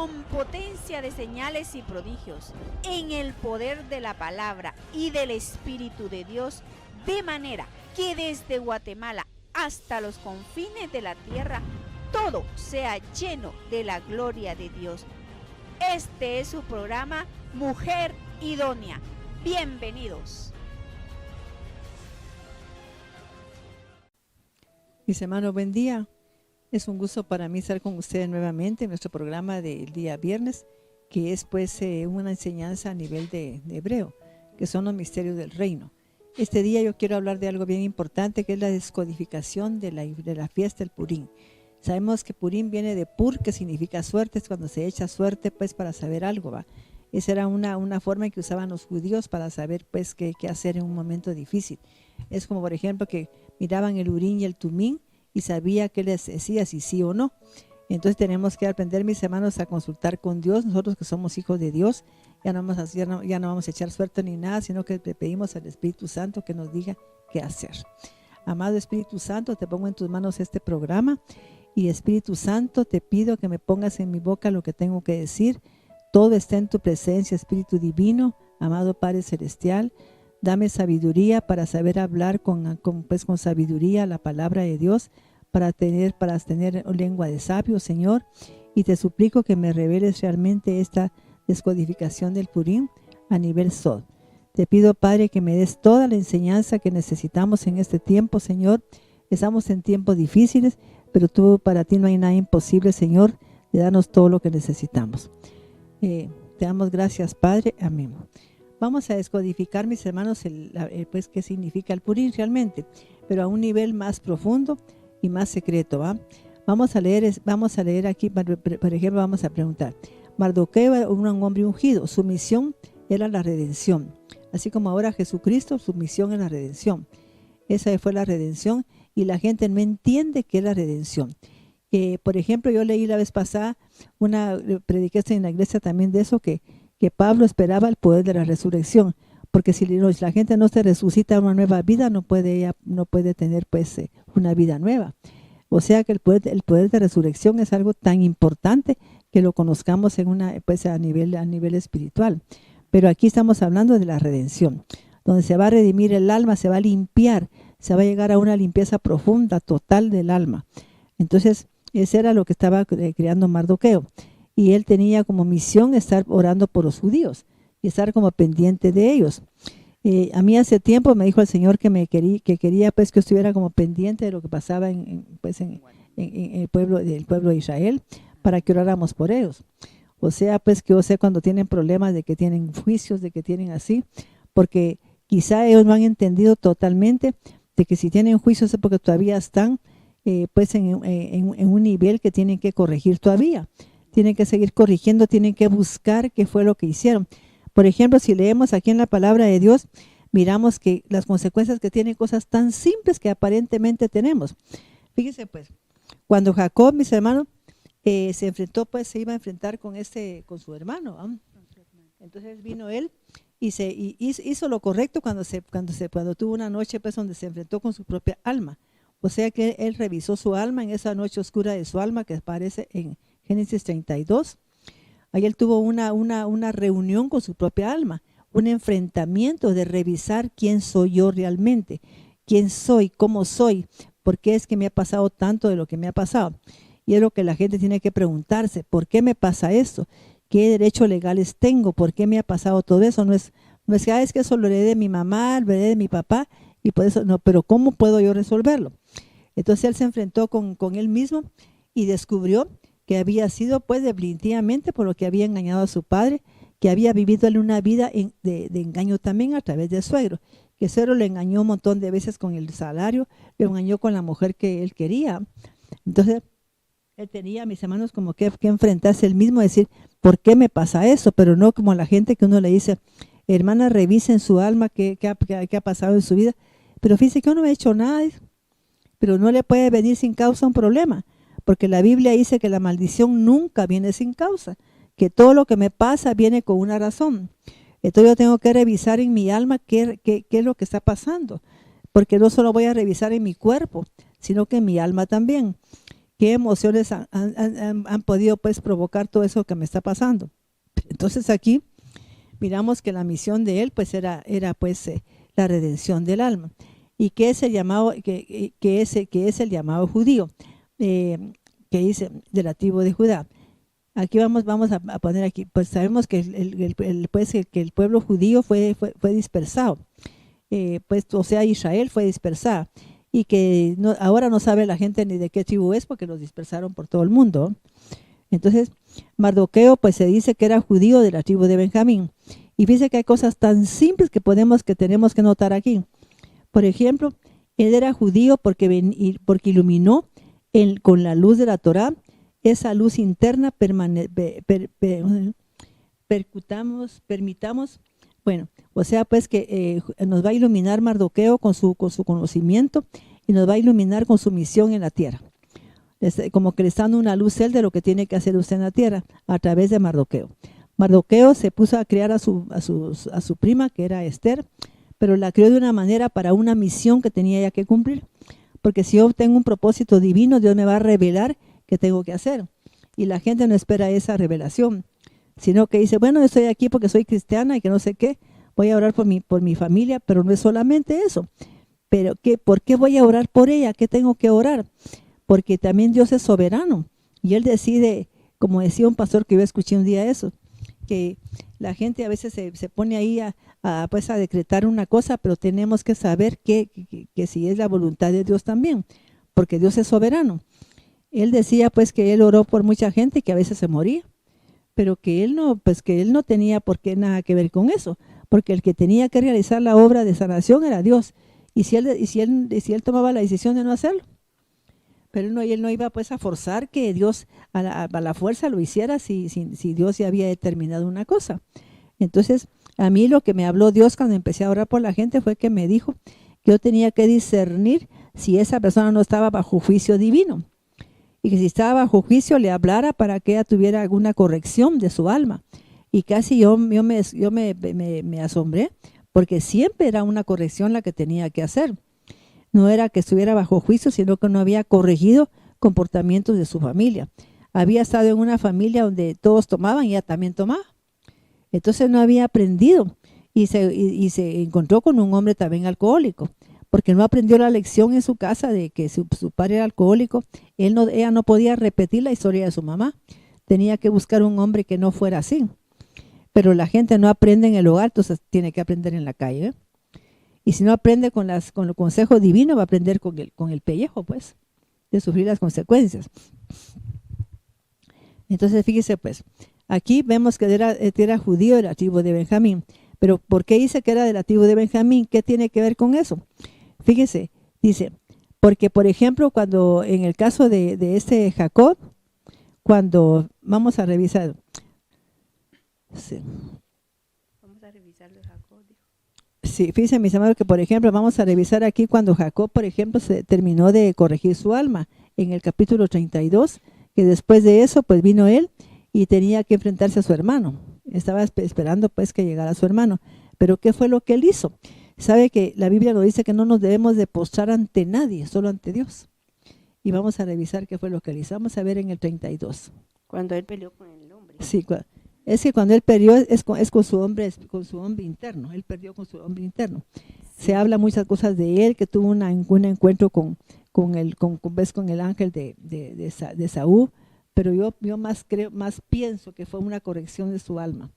con potencia de señales y prodigios, en el poder de la palabra y del Espíritu de Dios, de manera que desde Guatemala hasta los confines de la tierra, todo sea lleno de la gloria de Dios. Este es su programa Mujer Idónea. Bienvenidos. Mis hermanos, buen día. Es un gusto para mí estar con ustedes nuevamente en nuestro programa del día viernes, que es pues una enseñanza a nivel de hebreo, que son los misterios del reino. Este día yo quiero hablar de algo bien importante, que es la descodificación de la fiesta del Purim. Sabemos que Purim viene de Pur, que significa suerte, es cuando se echa suerte pues para saber algo, ¿va? Esa era una forma en que usaban los judíos para saber pues qué hacer en un momento difícil. Es como por ejemplo que miraban el Urim y el Tumim y sabía qué les decía, si sí o no. Entonces tenemos que aprender, mis hermanos, a consultar con Dios. Nosotros que somos hijos de Dios, ya no vamos a echar suerte ni nada, sino que le pedimos al Espíritu Santo que nos diga qué hacer. Amado Espíritu Santo, te pongo en tus manos este programa. Y Espíritu Santo, te pido que me pongas en mi boca lo que tengo que decir. Todo está en tu presencia, Espíritu Divino. Amado Padre Celestial, dame sabiduría para saber hablar con sabiduría la palabra de Dios, para tener lengua de sabio, Señor. Y te suplico que me reveles realmente esta descodificación del Purim a nivel Sod. Te pido, Padre, que me des toda la enseñanza que necesitamos en este tiempo, Señor. Estamos en tiempos difíciles, pero para ti no hay nada imposible, Señor, de darnos todo lo que necesitamos. Te damos gracias, Padre. Amén. Vamos a descodificar, mis hermanos, pues qué significa el Purim realmente, pero a un nivel más profundo y más secreto, ¿va? Vamos a leer aquí, por ejemplo, vamos a preguntar. Mardoqueo era un hombre ungido, su misión era la redención. Así como ahora Jesucristo, su misión es la redención. Esa fue la redención. Y la gente no entiende qué es la redención. Por ejemplo, yo leí la vez pasada, prediqué en la iglesia también de eso, que Pablo esperaba el poder de la resurrección, porque si la gente no se resucita a una nueva vida, no puede tener pues una vida nueva. O sea que el poder de resurrección es algo tan importante que lo conozcamos a nivel espiritual. Pero aquí estamos hablando de la redención, donde se va a redimir el alma, se va a limpiar, se va a llegar a una limpieza profunda, total del alma. Entonces, ese era lo que estaba creando Mardoqueo. Y él tenía como misión estar orando por los judíos y estar como pendiente de ellos. A mí hace tiempo me dijo el Señor que quería pues que estuviera como pendiente de lo que pasaba en el pueblo de Israel, para que oráramos por ellos. O sea, pues que cuando tienen problemas, de que tienen juicios, de que tienen así, porque quizá ellos no han entendido totalmente de que si tienen juicios es porque todavía están en un nivel que tienen que corregir todavía. Tienen que seguir corrigiendo, tienen que buscar qué fue lo que hicieron. Por ejemplo, si leemos aquí en la palabra de Dios, miramos que las consecuencias que tienen cosas tan simples que aparentemente tenemos. Fíjense pues, cuando Jacob, mis hermanos, se iba a enfrentar con su hermano, ¿no? Entonces vino él y hizo lo correcto cuando tuvo una noche pues donde se enfrentó con su propia alma. O sea que él revisó su alma en esa noche oscura de su alma que aparece en Génesis 32. Ahí él tuvo una reunión con su propia alma, un enfrentamiento de revisar quién soy yo realmente, quién soy, cómo soy, por qué es que me ha pasado tanto de lo que me ha pasado. Y es lo que la gente tiene que preguntarse, ¿por qué me pasa esto? ¿Qué derechos legales tengo? ¿Por qué me ha pasado todo eso? No es que eso lo heredé de mi mamá, lo heredé de mi papá, y por eso no, pero ¿cómo puedo yo resolverlo? Entonces él se enfrentó con él mismo y descubrió que había sido pues definitivamente por lo que había engañado a su padre, que había vivido él una vida de engaño también a través del suegro, que el suegro le engañó un montón de veces con el salario, le engañó con la mujer que él quería. Entonces él tenía, mis hermanos, como que enfrentarse él mismo, decir, ¿por qué me pasa eso? Pero no como la gente que uno le dice, hermana, revisen su alma, qué ha pasado en su vida. Pero fíjese que uno no ha hecho nada, pero no le puede venir sin causa un problema, porque la Biblia dice que la maldición nunca viene sin causa, que todo lo que me pasa viene con una razón. Entonces yo tengo que revisar en mi alma qué es lo que está pasando, porque no solo voy a revisar en mi cuerpo, sino que en mi alma también. qué emociones han podido pues provocar todo eso que me está pasando. Entonces aquí miramos que la misión de él pues era pues la redención del alma. ¿Y qué es el llamado, que es el llamado judío? Que dice de la tribu de Judá. Aquí vamos a poner aquí, pues sabemos que el pueblo judío fue dispersado, pues o sea Israel fue dispersada y que ahora no sabe la gente ni de qué tribu es porque los dispersaron por todo el mundo. Entonces Mardoqueo pues se dice que era judío de la tribu de Benjamín, y fíjese que hay cosas tan simples que tenemos que notar aquí. Por ejemplo, él era judío porque iluminó con la luz de la Torá, esa luz interna permitamos, bueno, o sea pues que nos va a iluminar Mardoqueo con su conocimiento y nos va a iluminar con su misión en la tierra. Como que le está dando una luz él de lo que tiene que hacer usted en la tierra a través de Mardoqueo. Mardoqueo se puso a criar a su prima, que era Esther, pero la crió de una manera para una misión que tenía ella que cumplir. Porque si yo tengo un propósito divino, Dios me va a revelar qué tengo que hacer. Y la gente no espera esa revelación, sino que dice, bueno, yo estoy aquí porque soy cristiana y que no sé qué, voy a orar por mi familia, pero no es solamente eso. Pero ¿por qué voy a orar por ella? ¿Qué tengo que orar? Porque también Dios es soberano y Él decide, como decía un pastor que yo escuché un día eso, que la gente a veces se pone ahí a decretar una cosa, pero tenemos que saber que si es la voluntad de Dios también, porque Dios es soberano. Él decía pues que él oró por mucha gente que a veces se moría, pero que él no tenía por qué nada que ver con eso, porque el que tenía que realizar la obra de sanación era Dios, y si él tomaba la decisión de no hacerlo, pero él no iba pues a forzar que Dios a la fuerza lo hiciera si Dios ya había determinado una cosa. Entonces, a mí lo que me habló Dios cuando empecé a orar por la gente fue que me dijo que yo tenía que discernir si esa persona no estaba bajo juicio divino, y que si estaba bajo juicio le hablara para que ella tuviera alguna corrección de su alma. Y casi yo me asombré, porque siempre era una corrección la que tenía que hacer. No era que estuviera bajo juicio, sino que no había corregido comportamientos de su familia. Había estado en una familia donde todos tomaban y ella también tomaba. Entonces no había aprendido y se encontró con un hombre también alcohólico, porque no aprendió la lección en su casa de que su padre era alcohólico. Ella no podía repetir la historia de su mamá. Tenía que buscar un hombre que no fuera así. Pero la gente no aprende en el hogar, entonces tiene que aprender en la calle, ¿eh? Y si no aprende con el consejo divino, va a aprender con el pellejo, pues, de sufrir las consecuencias. Entonces, fíjese, pues, aquí vemos que era judío de la tribu de Benjamín. Pero, ¿por qué dice que era de la tribu de Benjamín? ¿Qué tiene que ver con eso? Fíjese, dice, porque, por ejemplo, cuando en el caso de este Jacob, cuando vamos a revisar. Sí. Vamos a revisar de Jacob. Sí, fíjense mis amados que por ejemplo vamos a revisar aquí cuando Jacob por ejemplo se terminó de corregir su alma en el capítulo 32, que después de eso pues vino él y tenía que enfrentarse a su hermano. Estaba esperando pues que llegara su hermano, pero ¿qué fue lo que él hizo? Sabe que la Biblia nos dice que no nos debemos de postrar ante nadie, solo ante Dios. Y vamos a revisar qué fue lo que él hizo. Vamos a ver en el 32. Cuando él peleó con el hombre. Sí, es que cuando él perdió es con su hombre interno. Él perdió con su hombre interno. Sí. Se habla muchas cosas de él, que tuvo un encuentro con el ángel de Saúl, pero yo más pienso que fue una corrección de su alma,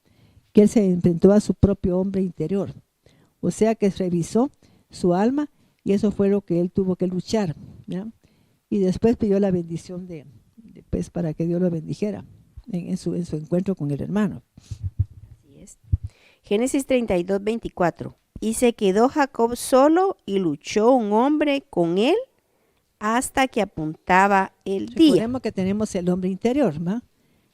que él se enfrentó a su propio hombre interior. O sea que revisó su alma y eso fue lo que él tuvo que luchar, ¿ya? Y después pidió la bendición pues para que Dios lo bendijera en su encuentro con el hermano. Así es. Génesis 32, 24. Y se quedó Jacob solo y luchó un hombre con él hasta que apuntaba el día. Recordemos que tenemos el hombre interior, ¿va?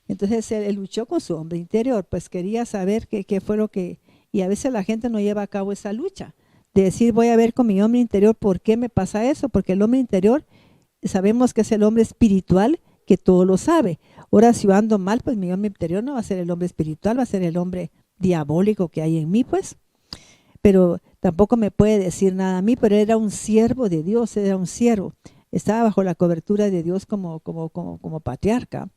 Entonces él luchó con su hombre interior, pues quería saber qué fue lo que... Y a veces la gente no lleva a cabo esa lucha, de decir voy a ver con mi hombre interior por qué me pasa eso, porque el hombre interior sabemos que es el hombre espiritual que todo lo sabe. Ahora si yo ando mal, pues mi hombre interior no va a ser el hombre espiritual, va a ser el hombre diabólico que hay en mí, pues. Pero tampoco me puede decir nada a mí, pero era un siervo de Dios, era un siervo. estaba bajo la cobertura de Dios como patriarca.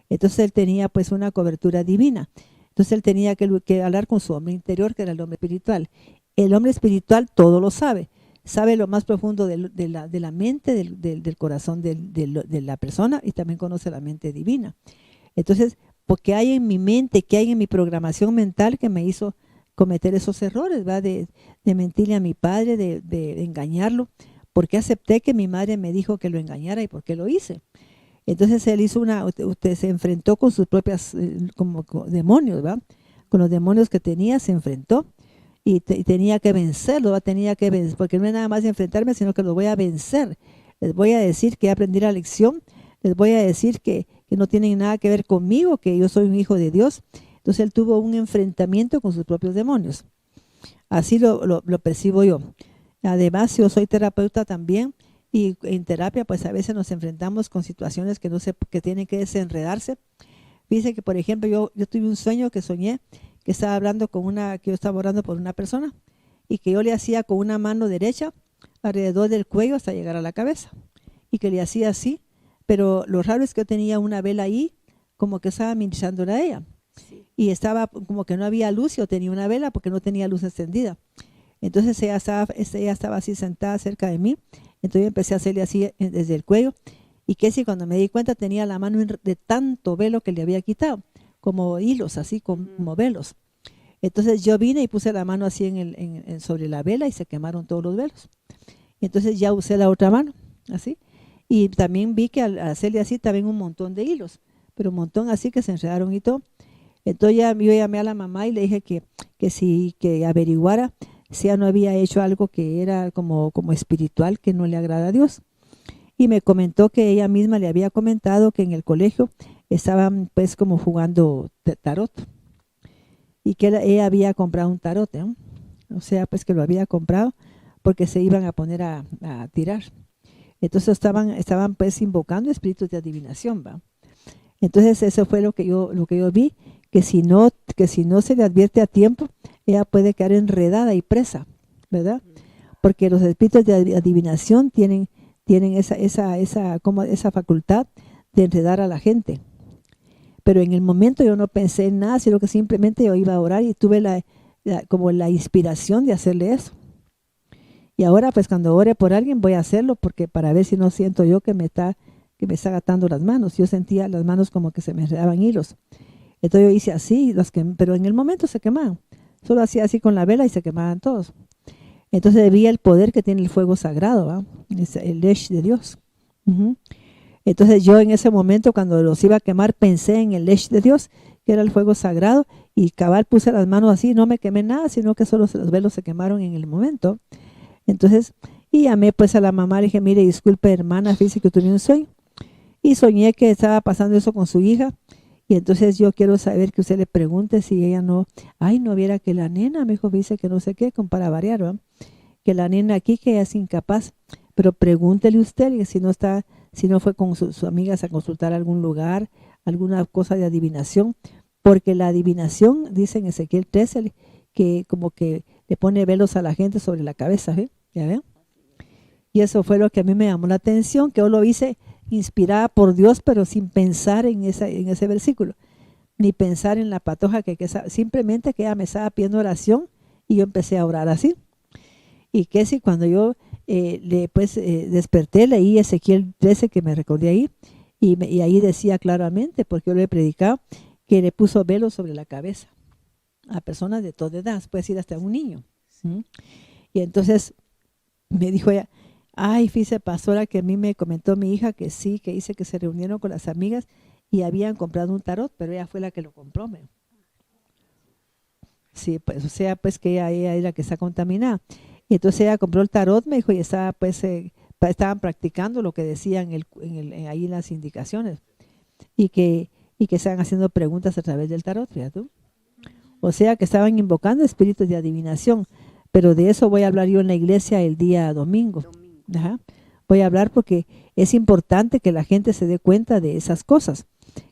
Entonces él tenía pues una cobertura divina. Entonces él tenía que hablar con su hombre interior, que era el hombre espiritual. El hombre espiritual todo lo sabe. Sabe lo más profundo de la mente, del corazón de la persona, y también conoce la mente divina. Entonces, porque hay en mi mente, que hay en mi programación mental que me hizo cometer esos errores, ¿va? De mentirle a mi padre, de engañarlo, porque acepté que mi madre me dijo que lo engañara y por qué lo hice. Entonces él hizo usted se enfrentó con sus propias como demonios, ¿va? Con los demonios que tenía se enfrentó y tenía que vencerlo, ¿va? Tenía que vencer, porque no es nada más de enfrentarme, sino que los voy a vencer. Les voy a decir que aprendí la lección, les voy a decir que no tienen nada que ver conmigo, que yo soy un hijo de Dios. Entonces él tuvo un enfrentamiento con sus propios demonios. Así lo percibo yo. Además, yo soy terapeuta también, y en terapia pues a veces nos enfrentamos con situaciones que tienen que desenredarse. Dice que, por ejemplo, yo tuve un sueño que soñé que estaba hablando que yo estaba orando por una persona y que yo le hacía con una mano derecha alrededor del cuello hasta llegar a la cabeza, y que le hacía así, pero lo raro es que yo tenía una vela ahí como que estaba ministrándola a ella. Sí. Y estaba como que no había luz, yo tenía una vela porque no tenía luz encendida. Entonces ella estaba así sentada cerca de mí, entonces yo empecé a hacerle así desde el cuello, y que si cuando me di cuenta tenía la mano de tanto velo que le había quitado, como hilos, así como velos. Entonces yo vine y puse la mano así sobre la vela y se quemaron todos los velos. Entonces ya usé la otra mano, así. Y también vi que al hacerle así también un montón de hilos, pero un montón así que se enredaron y todo. Entonces yo llamé a la mamá y le dije que averiguara si ella no había hecho algo que era como espiritual, que no le agrada a Dios. Y me comentó que ella misma le había comentado que en el colegio estaban pues como jugando tarot, y que ella había comprado un tarot, ¿eh? O sea, pues que lo había comprado porque se iban a poner a tirar. Entonces estaban pues invocando espíritus de adivinación, ¿va? Entonces eso fue lo que yo vi, que si no se le advierte a tiempo, ella puede quedar enredada y presa, ¿verdad? Porque los espíritus de adivinación tienen esa facultad de enredar a la gente. Pero en el momento yo no pensé en nada, sino que simplemente yo iba a orar y tuve como la inspiración de hacerle eso. Y ahora pues cuando ore por alguien voy a hacerlo, porque para ver si no siento yo que me está atando las manos. Yo sentía las manos como que se me enredaban hilos. Entonces yo hice así, pero en el momento se quemaban. Solo hacía así con la vela y se quemaban todos. Entonces vi el poder que tiene el fuego sagrado, ¿va? Es el Lesh de Dios. Entonces yo en ese momento cuando los iba a quemar pensé en el Lesh de Dios, que era el fuego sagrado, y cabal puse las manos así, no me quemé nada, sino que solo los velos se quemaron en el momento. Entonces, y llamé pues a la mamá, le dije, mire, disculpe hermana, fíjese que tuve un sueño, y soñé que estaba pasando eso con su hija, y entonces yo quiero saber que usted le pregunte si ella no viera que la nena, me dijo, dice que no sé qué, para variar, ¿va? Que la nena aquí, que ella es incapaz, pero pregúntele usted, y si no fue con sus amigas a consultar algún lugar, alguna cosa de adivinación, porque la adivinación, dice en Ezequiel 13, que como que le pone velos a la gente sobre la cabeza, ¿eh? ¿Ya ven? Y eso fue lo que a mí me llamó la atención, que yo lo hice inspirada por Dios, pero sin pensar en ese versículo, ni pensar en la patoja, simplemente que ella me estaba pidiendo oración, y yo empecé a orar así. Y que si cuando yo desperté, leí Ezequiel 13, que me recordé ahí, y ahí decía claramente, porque yo le he predicado, que le puso velos sobre la cabeza a personas de toda edad, puede ir hasta un niño. Y entonces me dijo ella, fíjese pastora, que a mí me comentó mi hija que sí, que dice que se reunieron con las amigas y habían comprado un tarot, pero ella fue la que lo compró. Sí, pues, o sea, pues que ella es la que está contaminada. Y entonces ella compró el tarot, me dijo, y estaba pues estaban practicando lo que decían ahí en las indicaciones, y que estaban haciendo preguntas a través del tarot, fíjate. O sea que estaban invocando espíritus de adivinación, pero de eso voy a hablar yo en la iglesia el día domingo. Ajá. Voy a hablar porque es importante que la gente se dé cuenta de esas cosas,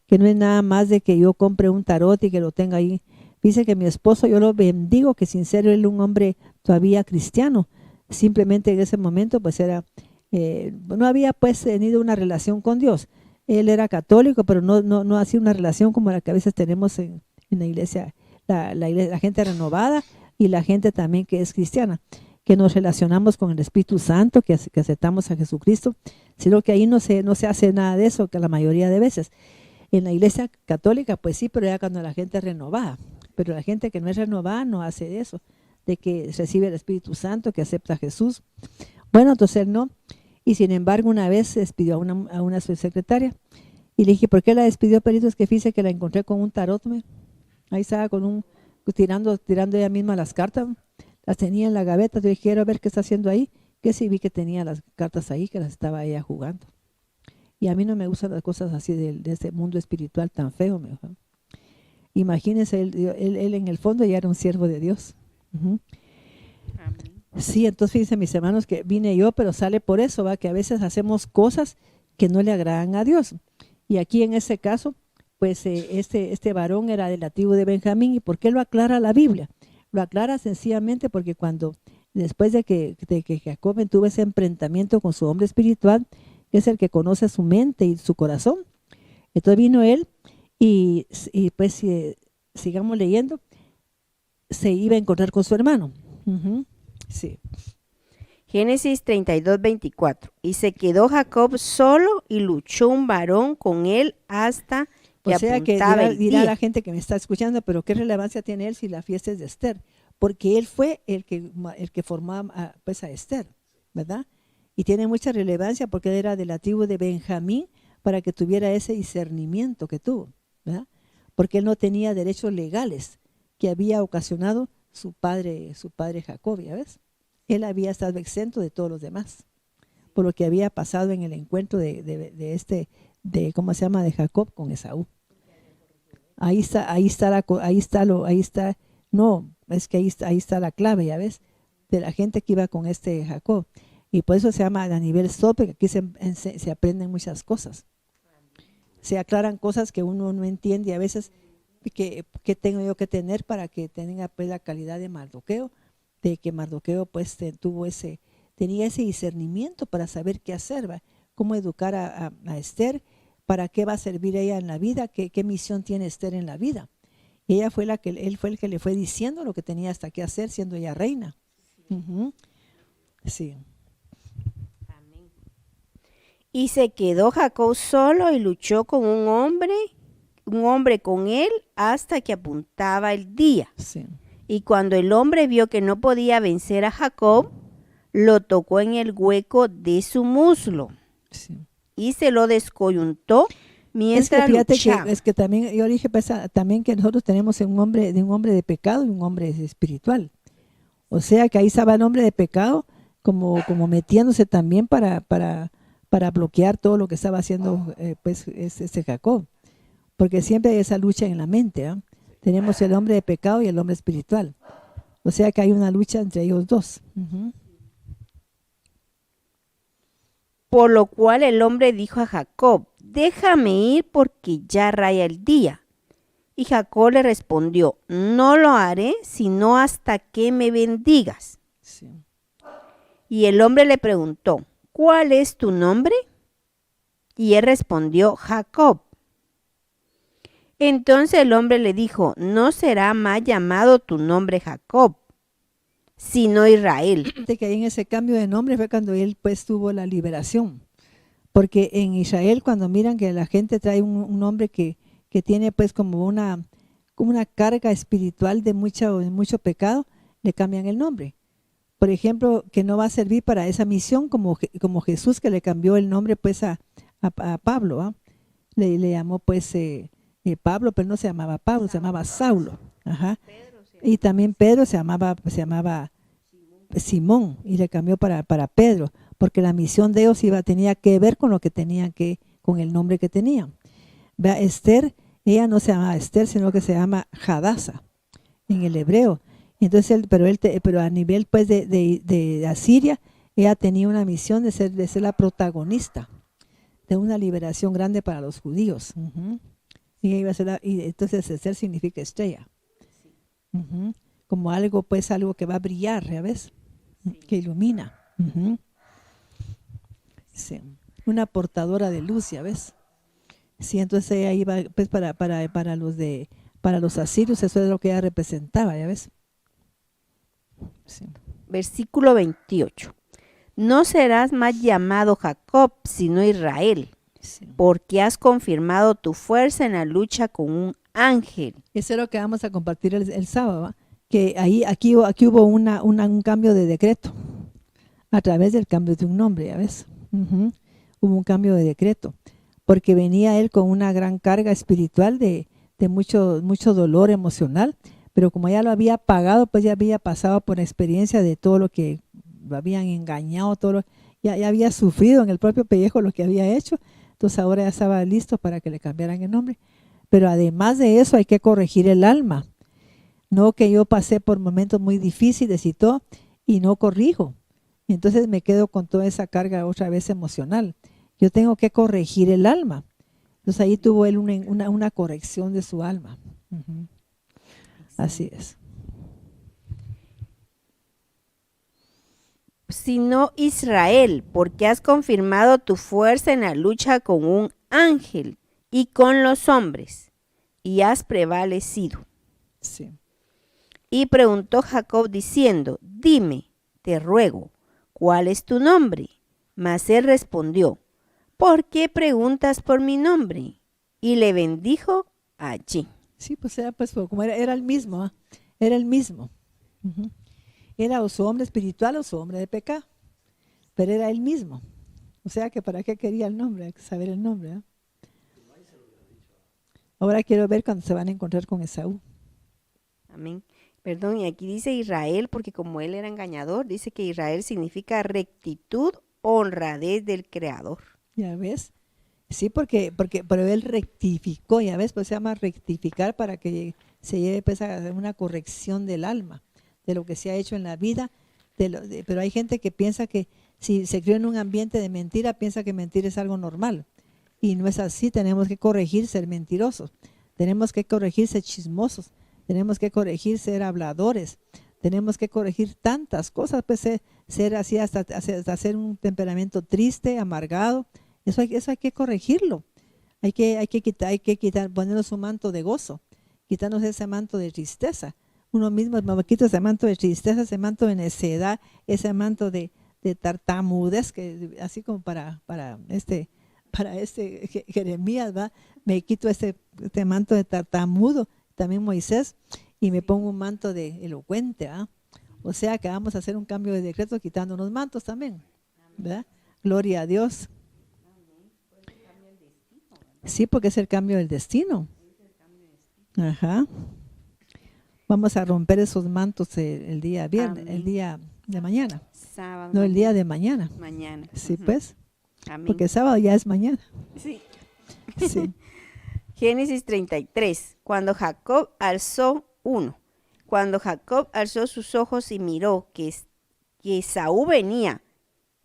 que no es nada más de que yo compre un tarot y que lo tenga ahí. Dice que mi esposo, yo lo bendigo, que sin ser él un hombre todavía cristiano, simplemente en ese momento pues era no había pues tenido una relación con Dios. Él era católico, pero no hacía una relación como la que a veces tenemos en la iglesia, la gente renovada y la gente también que es cristiana, que nos relacionamos con el Espíritu Santo, que aceptamos a Jesucristo, sino que ahí no se hace nada de eso, que la mayoría de veces. En la iglesia católica, pues sí, pero ya cuando la gente es renovada, pero la gente que no es renovada no hace eso, de que recibe el Espíritu Santo, que acepta a Jesús. Bueno, entonces él no. Y sin embargo, una vez despidió a una subsecretaria y le dije, ¿por qué la despidió, Perito? Es que fíjese que la encontré con un tarot, ahí estaba tirando ella misma las cartas, las tenía en la gaveta. Yo dije, quiero ver qué está haciendo ahí, que sí vi que tenía las cartas ahí, que las estaba ella jugando. Y a mí no me gustan las cosas así de este mundo espiritual tan feo. Imagínense, él en el fondo ya era un siervo de Dios. Amén. Sí, entonces fíjense mis hermanos que vine yo, pero sale por eso, que a veces hacemos cosas que no le agradan a Dios. Y aquí en ese caso, pues este varón era de la tribu de Benjamín. ¿Y por qué lo aclara la Biblia? Lo aclara sencillamente porque después de que Jacob tuvo ese enfrentamiento con su hombre espiritual, que es el que conoce su mente y su corazón, entonces vino él y pues sigamos leyendo, se iba a encontrar con su hermano. Sí. Génesis 32:24. Y se quedó Jacob solo y luchó un varón con él hasta que O sea que apuntaba el dirá día. la gente que me está escuchando, pero ¿qué relevancia tiene él si la fiesta es de Esther? Porque él fue el que formaba pues a Esther, ¿verdad? Y tiene mucha relevancia porque él era de la tribu de Benjamín para que tuviera ese discernimiento que tuvo, ¿verdad? Porque él no tenía derechos legales que había ocasionado su padre Jacob, ¿ya ves? Él había estado exento de todos los demás, por lo que había pasado en el encuentro ¿cómo se llama? De Jacob con Esaú. Ahí está la clave, ¿ya ves? De la gente que iba con este Jacob. Y por eso se llama a nivel SOP, que aquí se aprenden muchas cosas. Se aclaran cosas que uno no entiende y a veces que tengo yo que tener para que tenga pues la calidad de Mardoqueo, de que Mardoqueo pues tenía ese discernimiento para saber qué hacer, ¿va? Cómo educar a Esther, para qué va a servir ella en la vida, qué misión tiene Esther en la vida. Y él fue el que le fue diciendo lo que tenía hasta qué hacer siendo ella reina. Sí. Amén. Y se quedó Jacob solo y luchó con un hombre con él hasta que apuntaba el día. Sí. Y cuando el hombre vio que no podía vencer a Jacob, lo tocó en el hueco de su muslo Sí. y se lo descoyuntó mientras fíjate luchaba. que es que también yo dije pues, también que nosotros tenemos un hombre de pecado y un hombre espiritual. O sea que ahí estaba el hombre de pecado como metiéndose también para bloquear todo lo que estaba haciendo pues ese Jacob, porque siempre hay esa lucha en la mente, ¿eh? Tenemos el hombre de pecado y el hombre espiritual. O sea que hay una lucha entre ellos dos. Por lo cual el hombre dijo a Jacob, déjame ir porque ya raya el día. Y Jacob le respondió, no lo haré sino hasta que me bendigas. Sí. Y el hombre le preguntó, ¿cuál es tu nombre? Y él respondió, Jacob. Entonces el hombre le dijo, no será más llamado tu nombre Jacob, sino Israel. Que ahí en ese cambio de nombre fue cuando él pues tuvo la liberación, porque en Israel cuando miran que la gente trae un nombre que tiene pues como una carga espiritual de mucho pecado, le cambian el nombre. Por ejemplo, que no va a servir para esa misión como Jesús, que le cambió el nombre pues a Pablo, ¿eh? Le llamó pues Pablo, pero no se llamaba Pablo, se llamaba Saulo. Ajá. Y también Pedro se llamaba Simón y le cambió para Pedro, porque la misión de ellos tenía que ver con lo que con el nombre que tenían. Esther, ella no se llama Esther, sino que se llama Hadassah en el hebreo. Entonces, pero a nivel pues de Asiria, ella tenía una misión de ser la protagonista de una liberación grande para los judíos. Y ella iba a ser y entonces Esther significa estrella. Como algo que va a brillar, ¿ya ves? Que ilumina. Sí. Una portadora de luz, ¿ya ves? Sí, entonces ella iba, pues para los asirios, eso es lo que ella representaba, ¿ya ves? Sí. Versículo 28. No serás más llamado Jacob, sino Israel, Sí. porque has confirmado tu fuerza en la lucha con un ángel. Eso es lo que vamos a compartir el sábado, ¿va? Que aquí hubo un cambio de decreto a través del cambio de un nombre, ¿ya ves? Ujú. Hubo un cambio de decreto, porque venía él con una gran carga espiritual de mucho dolor emocional, pero como ya lo había pagado, pues ya había pasado por la experiencia de todo lo que lo habían engañado, ya había sufrido en el propio pellejo lo que había hecho, entonces ahora ya estaba listo para que le cambiaran el nombre. Pero además de eso hay que corregir el alma. No que yo pasé por momentos muy difíciles y todo, y no corrijo. Entonces me quedo con toda esa carga otra vez emocional. Yo tengo que corregir el alma. Entonces ahí tuvo él una corrección de su alma. Ujú. Así es. Sino Israel, porque has confirmado tu fuerza en la lucha con un ángel y con los hombres, y has prevalecido. Sí. Y preguntó Jacob diciendo, dime, te ruego, ¿cuál es tu nombre? Mas él respondió, ¿por qué preguntas por mi nombre? Y le bendijo allí. Sí, pues era pues como era el mismo, ¿ah? Era el mismo. Ujú. Era o su hombre espiritual o su hombre de pecado, pero era el mismo. O sea que para qué quería el nombre, hay que saber el nombre, ¿ah? Ahora quiero ver cuando se van a encontrar con Esaú. Amén. Perdón, y aquí dice Israel, porque como él era engañador, dice que Israel significa rectitud, honradez del Creador. ¿Ya ves? Sí, pero él rectificó, ya ves, pues se llama rectificar para que se lleve pues a una corrección del alma, de lo que se ha hecho en la vida, pero hay gente que piensa que si se crió en un ambiente de mentira, piensa que mentir es algo normal. Y no es así, tenemos que corregir ser mentirosos, tenemos que corregir ser chismosos, tenemos que corregir ser habladores, tenemos que corregir tantas cosas, pues ser así hasta hacer un temperamento triste, amargado. Eso hay que corregirlo. Hay que quitar, ponernos un manto de gozo, quitarnos ese manto de tristeza. Uno mismo me quita ese manto de tristeza, ese manto de necedad, ese manto de tartamudez, que así como para Jeremías, ¿va? Me quito este manto de tartamudo, también Moisés, y me pongo un manto de elocuente, ¿va? O sea que vamos a hacer un cambio de decreto quitándonos mantos también, ¿verdad? Gloria a Dios. Sí, porque es el cambio del destino. Ajá. Vamos a romper esos mantos el día viernes, el día de mañana. Sábado. No, el día de mañana. Mañana. Sí, Ujú. pues. Amén. Porque sábado ya es mañana. Sí. Sí. Génesis 33. Cuando Jacob alzó sus ojos y miró que Esaú venía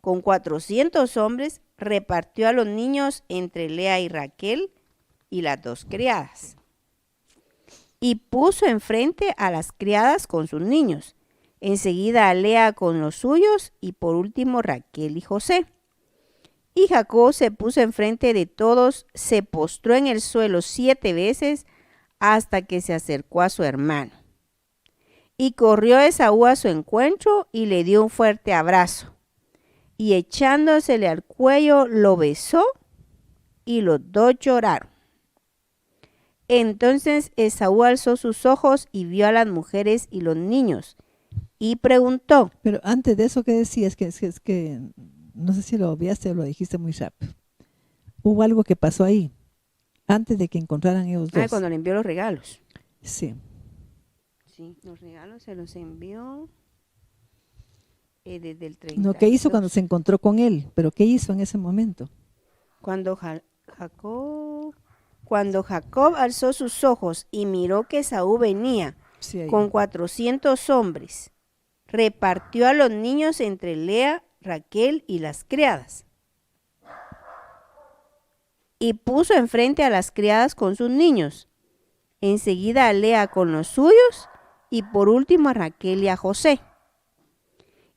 con 400 hombres, repartió a los niños entre Lea y Raquel y las dos criadas. Y puso enfrente a las criadas con sus niños, enseguida a Lea con los suyos y por último Raquel y José. Y Jacob se puso enfrente de todos, se postró en el suelo 7 veces hasta que se acercó a su hermano. Y corrió Esaú a su encuentro y le dio un fuerte abrazo. Y echándosele al cuello lo besó y los dos lloraron. Entonces Esaú alzó sus ojos y vio a las mujeres y los niños y preguntó. Pero antes de eso, ¿qué decías? Es que no sé si lo obviaste o lo dijiste muy rápido. Hubo algo que pasó ahí, antes de que encontraran ellos dos. Cuando le envió los regalos. Sí. Sí, los regalos se los envió desde el 32. No, ¿qué hizo cuando se encontró con él? Pero ¿qué hizo en ese momento? Cuando Jacob alzó sus ojos y miró que Esaú venía Sí, con 400 hombres, repartió a los niños entre Lea, Raquel y las criadas. Y puso enfrente a las criadas con sus niños, enseguida a Lea con los suyos y por último a Raquel y a José.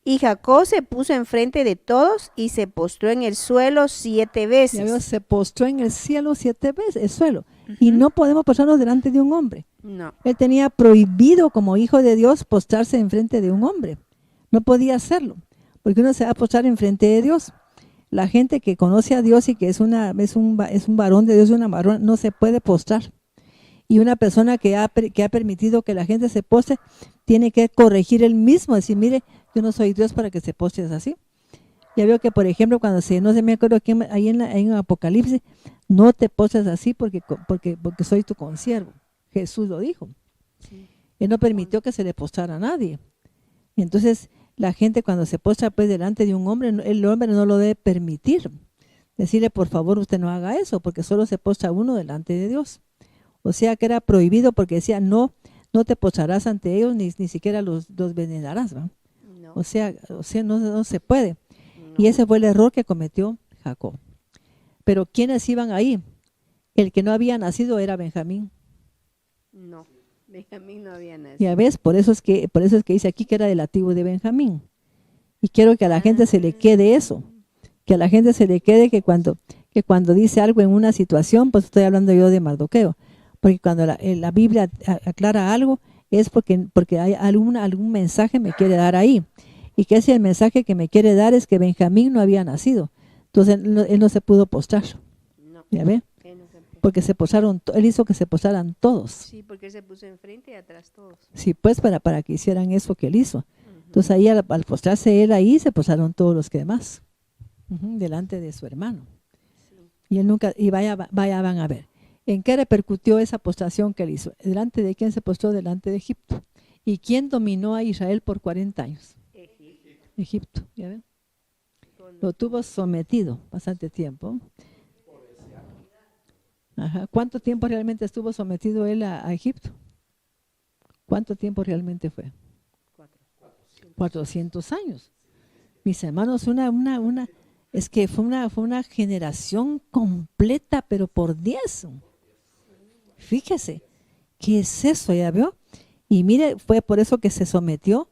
Y Jacob se puso enfrente de todos y se postró en el suelo 7 Ya veces. veo, se postró en el cielo 7 veces, el suelo. Y no podemos postrarnos delante de un hombre. No. Él tenía prohibido como hijo de Dios postrarse enfrente de un hombre. No podía hacerlo, porque uno se va a postrar enfrente de Dios. La gente que conoce a Dios y que es un varón de Dios, una varón, no se puede postrar. Y una persona que ha permitido que la gente se postre, tiene que corregir él mismo, decir, mire, yo no soy Dios para que se postres así. Ya veo que, por ejemplo, cuando no se me acuerdo quién, ahí en Apocalipsis, no te postres así porque soy tu consiervo. Jesús lo dijo. Sí. Él no permitió que se le postrara a nadie. Entonces, la gente cuando se postra pues delante de un hombre, el hombre no lo debe permitir. Decirle, por favor, usted no haga eso, porque solo se postra uno delante de Dios. O sea que era prohibido porque decía, no te postrarás ante ellos, ni siquiera los venerarás, ¿no? No. O sea no se puede. No. Y ese fue el error que cometió Jacob. Pero ¿quiénes iban ahí? El que no había nacido era Benjamín. No. Benjamín no había nacido. Ya ves, por eso es que dice aquí que era de la tribu de Benjamín. Y quiero que a la gente se le quede eso. Que a la gente se le quede que cuando dice algo en una situación, pues estoy hablando yo de Mardoqueo. Porque cuando la Biblia aclara algo, es porque hay algún mensaje me quiere dar ahí. Y que ese el mensaje que me quiere dar es que Benjamín no había nacido. Entonces él no se pudo postrar. No. ¿Ya ve? Él no se puso. Porque se postraron, él hizo que se postraran todos. Sí, porque él se puso enfrente y atrás todos. Sí, pues para que hicieran eso que él hizo. Entonces ahí al postrarse él ahí, se postraron todos los que demás. Delante de su hermano. Sí. Y él nunca, y vaya van a ver. ¿En qué repercutió esa postración que él hizo? ¿Delante de quién se postró? Delante de Egipto. ¿Y quién dominó a Israel por 40 años? Egipto, ¿ya ven? Lo tuvo sometido bastante tiempo. Ajá. ¿Cuánto tiempo realmente estuvo sometido él a Egipto? ¿Cuánto tiempo realmente fue? 400 años. Mis hermanos, es que fue una generación completa, pero por 10. Fíjese, ¿qué es eso? ¿Ya veo? Y mire, fue por eso que se sometió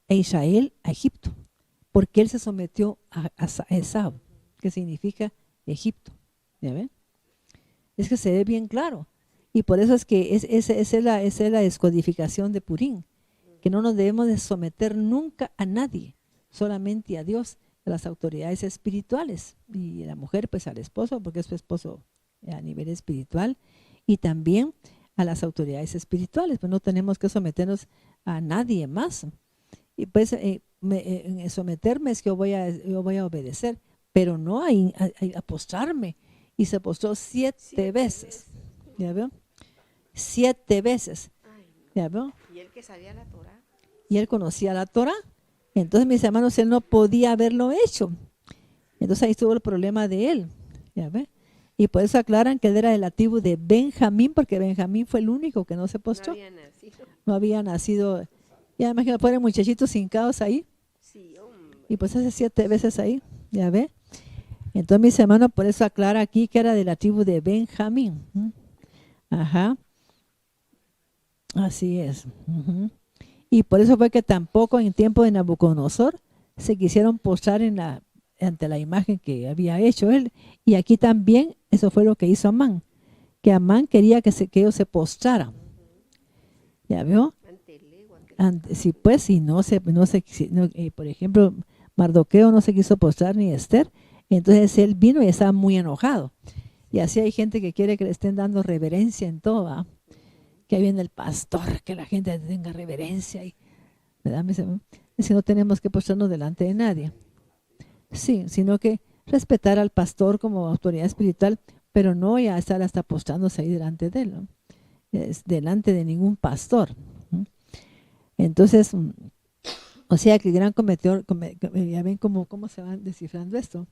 a Israel a Egipto, porque él se sometió a Esau, que significa Egipto. ¿Ya ven? Es que se ve bien claro. Y por eso es que esa es la descodificación de Purín, que no nos debemos de someter nunca a nadie, solamente a Dios, a las autoridades espirituales, y la mujer pues al esposo, porque es su esposo a nivel espiritual, y también a las autoridades espirituales, pues no tenemos que someternos a nadie más. Y pues en someterme es que yo voy a obedecer, pero no a postrarme. Y se postró 7 veces. ¿Ya veo? 7 veces. ¿Ya veo? Y él que sabía la Torá. Y él conocía la Torá. Entonces, mis hermanos, él no podía haberlo hecho. Entonces ahí estuvo el problema de él. ¿Ya ve? Y por eso aclaran que él era de la tribu de Benjamín, porque Benjamín fue el único que no se postró. No había nacido. No había nacido. Ya imagino, ponen muchachitos hincados ahí. Sí, hombre. Y pues hace 7 veces ahí. ¿Ya ve? Entonces, mis hermanos, por eso aclara aquí que era de la tribu de Benjamín. Ajá. Así es. Y por eso fue que tampoco en tiempo de Nabucodonosor se quisieron postrar ante la imagen que había hecho él. Y aquí también eso fue lo que hizo Amán. Que Amán quería que ellos se postraran. ¿Ya vio? Sí, pues, y por ejemplo, Mardoqueo no se quiso postrar ni Esther. Entonces él vino y estaba muy enojado. Y así hay gente que quiere que le estén dando reverencia en todo, ¿verdad? Que ahí viene el pastor, que la gente tenga reverencia. ¿Verdad? Es que no tenemos que postrarnos delante de nadie. Sí, sino que respetar al pastor como autoridad espiritual, pero no ya estar hasta postrándose ahí delante de él, ¿no? Delante de ningún pastor. Entonces, o sea que el gran cometedor, ya ven cómo se va descifrando esto.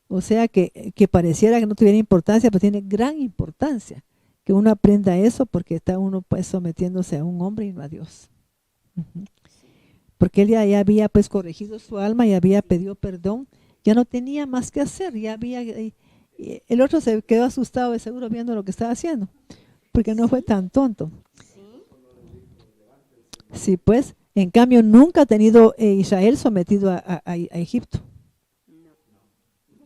O sea que pareciera que no tuviera importancia, pero tiene gran importancia que uno aprenda eso, porque está uno pues sometiéndose a un hombre y no a Dios. Porque él ya había pues corregido su alma y había pedido perdón, ya no tenía más que hacer, el otro se quedó asustado de seguro viendo lo que estaba haciendo, porque no fue tan tonto. Sí, pues, En cambio, nunca ha tenido Israel sometido a Egipto.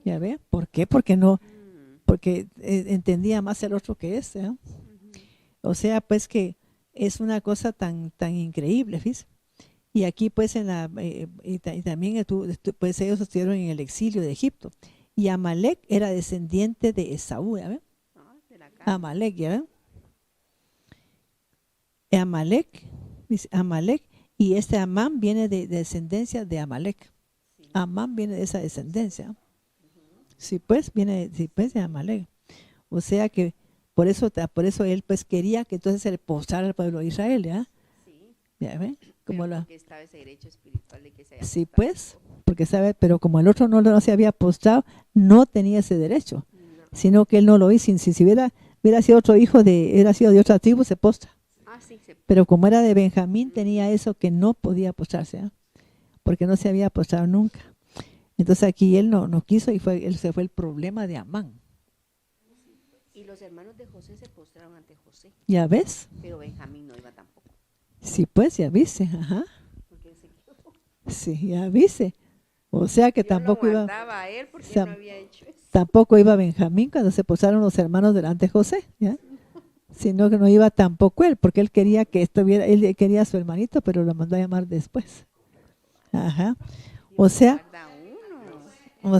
¿Ya ve? ¿Por qué? Porque no, porque entendía más el otro que este, ¿eh? O sea, pues que es una cosa tan increíble, ¿ves? Y aquí pues y también pues ellos estuvieron en el exilio de Egipto. Y Amalek era descendiente de Esaú, ¿ya ven? Amalek, ¿ya ven? Amalek, y este Amán viene de descendencia de Amalek. Amán viene de esa descendencia. Sí, pues viene de Amalek. O sea que por eso él pues quería que entonces se le postrara al pueblo de Israel, ¿ya? Sí, ¿Ya ven? Como pero porque estaba ese derecho espiritual de que se haya sí, postrado. pues, porque sabe, pero como el otro no se había postrado, no tenía ese derecho, No. sino que él no lo hizo. Si hubiera sido otro hijo hubiera sido de otra tribu, se postra. Sí, Pero como era de Benjamín, tenía eso que no podía postrarse, ¿eh? Porque no se había postrado nunca. Entonces aquí él no quiso y ese fue el problema de Amán. Y los hermanos de José se postraron ante José, ¿Ya ves? pero Benjamín no iba tampoco. Sí, pues, ya viste, ajá. Porque se quedó. Sí, ya viste. O sea que Dios tampoco lo iba, guardaba a él porque sea, no había hecho eso. tampoco iba Benjamín cuando se posaron los hermanos delante de José, ¿ya? Sino que no iba tampoco él, porque él quería él quería a su hermanito, pero lo mandó a llamar después. Ajá. O Dios sea, guarda a uno.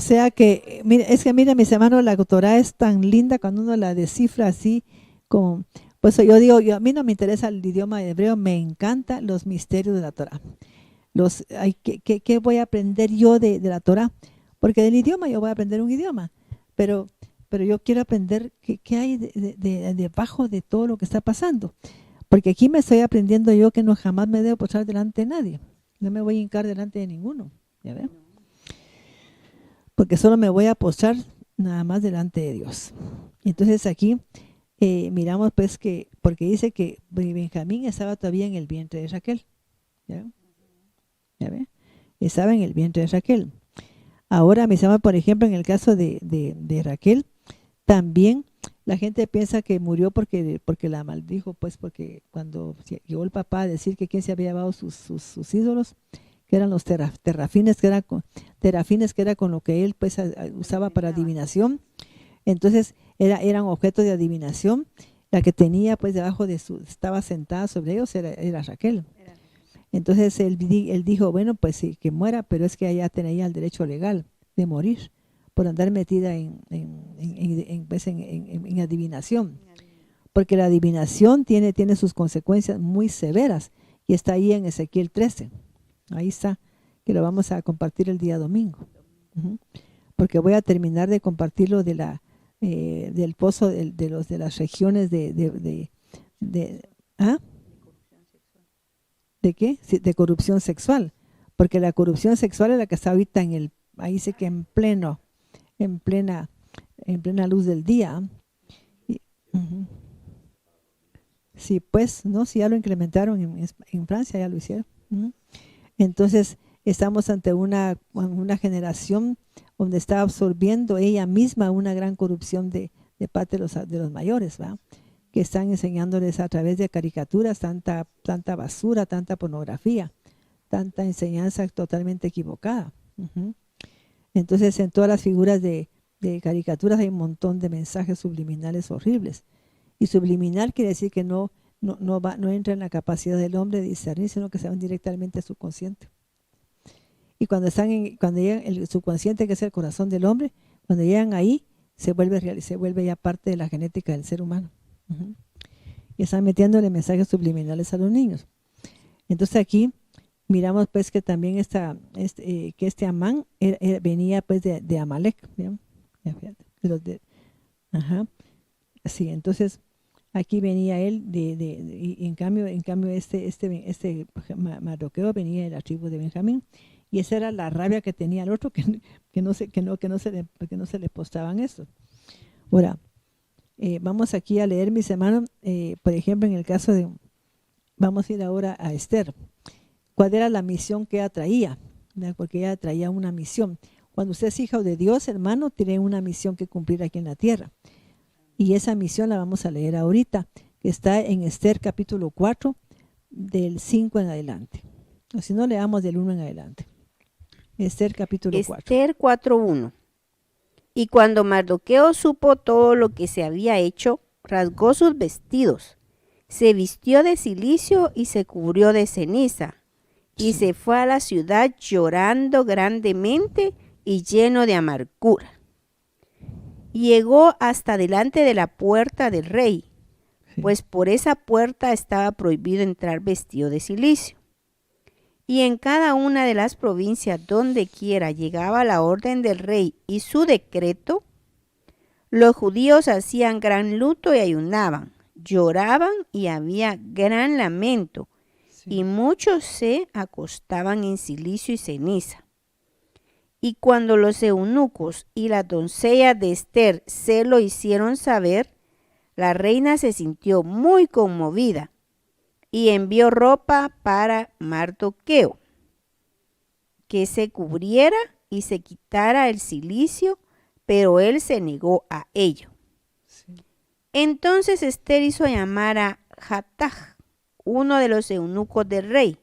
mire, mis hermanos, la Torá es tan linda cuando uno la descifra así, como, pues yo digo, a mí no me interesa el idioma hebreo, me encantan los misterios de la Torá. ¿Qué voy a aprender yo de la Torá? Porque del idioma yo voy a aprender un idioma, pero yo quiero aprender qué hay debajo de todo lo que está pasando. Porque aquí me estoy aprendiendo yo que no jamás me debo postrar delante de nadie. No me voy a hincar delante de ninguno. ¿Ya ven? Porque solo me voy a postrar nada más delante de Dios. Entonces aquí miramos pues porque dice que Benjamín estaba todavía en el vientre de Raquel. ¿Ya ven? ¿Ya ven? Estaba en el vientre de Raquel. Ahora, mis amados, por ejemplo, en el caso de Raquel, también la gente piensa que murió porque la maldijo, pues porque cuando llegó el papá a decir que quién se había llevado sus ídolos, que eran los terafines, que era con lo que él pues usaba para adivinación. Entonces eran objetos de adivinación. La que tenía pues estaba sentada sobre ellos era Raquel. Entonces él dijo, bueno, pues sí, que muera, pero es que ella tenía el derecho legal de morir por andar metida en adivinación. Porque la adivinación tiene sus consecuencias muy severas y está ahí en Ezequiel 13. Ahí está, que lo vamos a compartir el día domingo. Porque voy a terminar de compartirlo del pozo de las regiones ¿ah? ¿De qué? Sí, de corrupción sexual, porque la corrupción sexual es la que está ahorita ahí dice que en plena luz del día. Sí, pues, no, sí, ya lo implementaron en Francia, ya lo hicieron. Entonces, estamos ante una generación donde está absorbiendo ella misma una gran corrupción de parte de los mayores, ¿va? Que están enseñándoles a través de caricaturas tanta basura, tanta pornografía, tanta enseñanza totalmente equivocada. Entonces, en todas las figuras de caricaturas hay un montón de mensajes subliminales horribles. Y subliminal quiere decir que no entra en la capacidad del hombre de discernir, sino que se van directamente a su consciente. Y cuando llegan el subconsciente, que es el corazón del hombre, cuando llegan ahí, se vuelve ya parte de la genética del ser humano. Y están metiéndole mensajes subliminales a los niños. Entonces aquí miramos pues que también que este Amán venía pues de Amalek, ¿bien? Sí, entonces aquí venía él y en cambio este Mardoqueo venía de la tribu de Benjamín, y esa era la rabia que tenía el otro, que no se le postraban esto. Ahora, vamos aquí a leer, mis hermanos, por ejemplo, en el caso vamos a ir ahora a Esther. ¿Cuál era la misión que ella traía? Porque ella traía una misión. Cuando usted es hijo de Dios, hermano, tiene una misión que cumplir aquí en la tierra. Y esa misión la vamos a leer ahorita, que está en Esther capítulo 4, del 5 en adelante. O si no, leamos del 1 en adelante. Esther capítulo 4. Esther 4:1. Y cuando Mardoqueo supo todo lo que se había hecho, rasgó sus vestidos, se vistió de cilicio y se cubrió de ceniza, y se fue a la ciudad llorando grandemente y lleno de amargura. Llegó hasta delante de la puerta del rey, Sí. pues por esa puerta estaba prohibido entrar vestido de cilicio. Y en cada una de las provincias donde quiera llegaba la orden del rey y su decreto, los judíos hacían gran luto y ayunaban, lloraban y había gran lamento, y muchos se acostaban en cilicio y ceniza. Y cuando los eunucos y las doncellas de Esther se lo hicieron saber, la reina se sintió muy conmovida y envió ropa para Mardoqueo, que se cubriera y se quitara el cilicio, pero él se negó a ello. Sí. Entonces Esther hizo llamar a Hathach, uno de los eunucos del rey.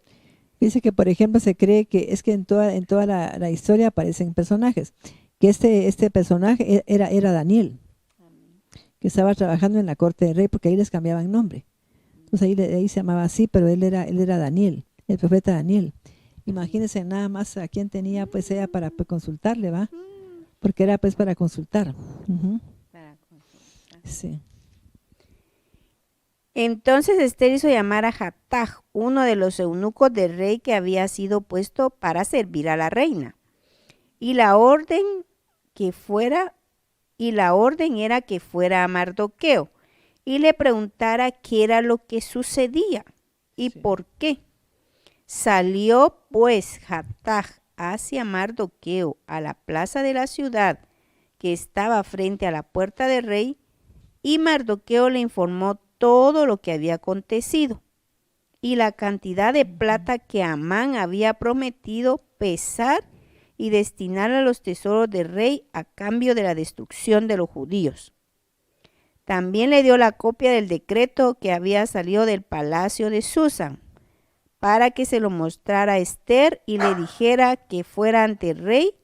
Dice que, por ejemplo, se cree que es que en toda la historia aparecen personajes. Que este personaje era Daniel, que estaba trabajando en la corte del rey, porque ahí les cambiaban nombre. Entonces ahí se llamaba así, pero él era Daniel, el profeta Daniel. Imagínense nada más a quién tenía pues ella para pues, consultarle, ¿va? Porque era pues para consultar. Ujú. Sí. Entonces Esther hizo llamar a Hathach, uno de los eunucos del rey que había sido puesto para servir a la reina. Y la orden era que fuera a Mardoqueo y le preguntara qué era lo que sucedía y Sí. por qué. Salió pues Hathach hacia Mardoqueo a la plaza de la ciudad que estaba frente a la puerta del rey, y Mardoqueo le informó todo lo que había acontecido y la cantidad de plata que Amán había prometido pesar y destinar a los tesoros del rey a cambio de la destrucción de los judíos. También le dio la copia del decreto que había salido del palacio de Susan, para que se lo mostrara a Esther y le dijera que fuera ante el rey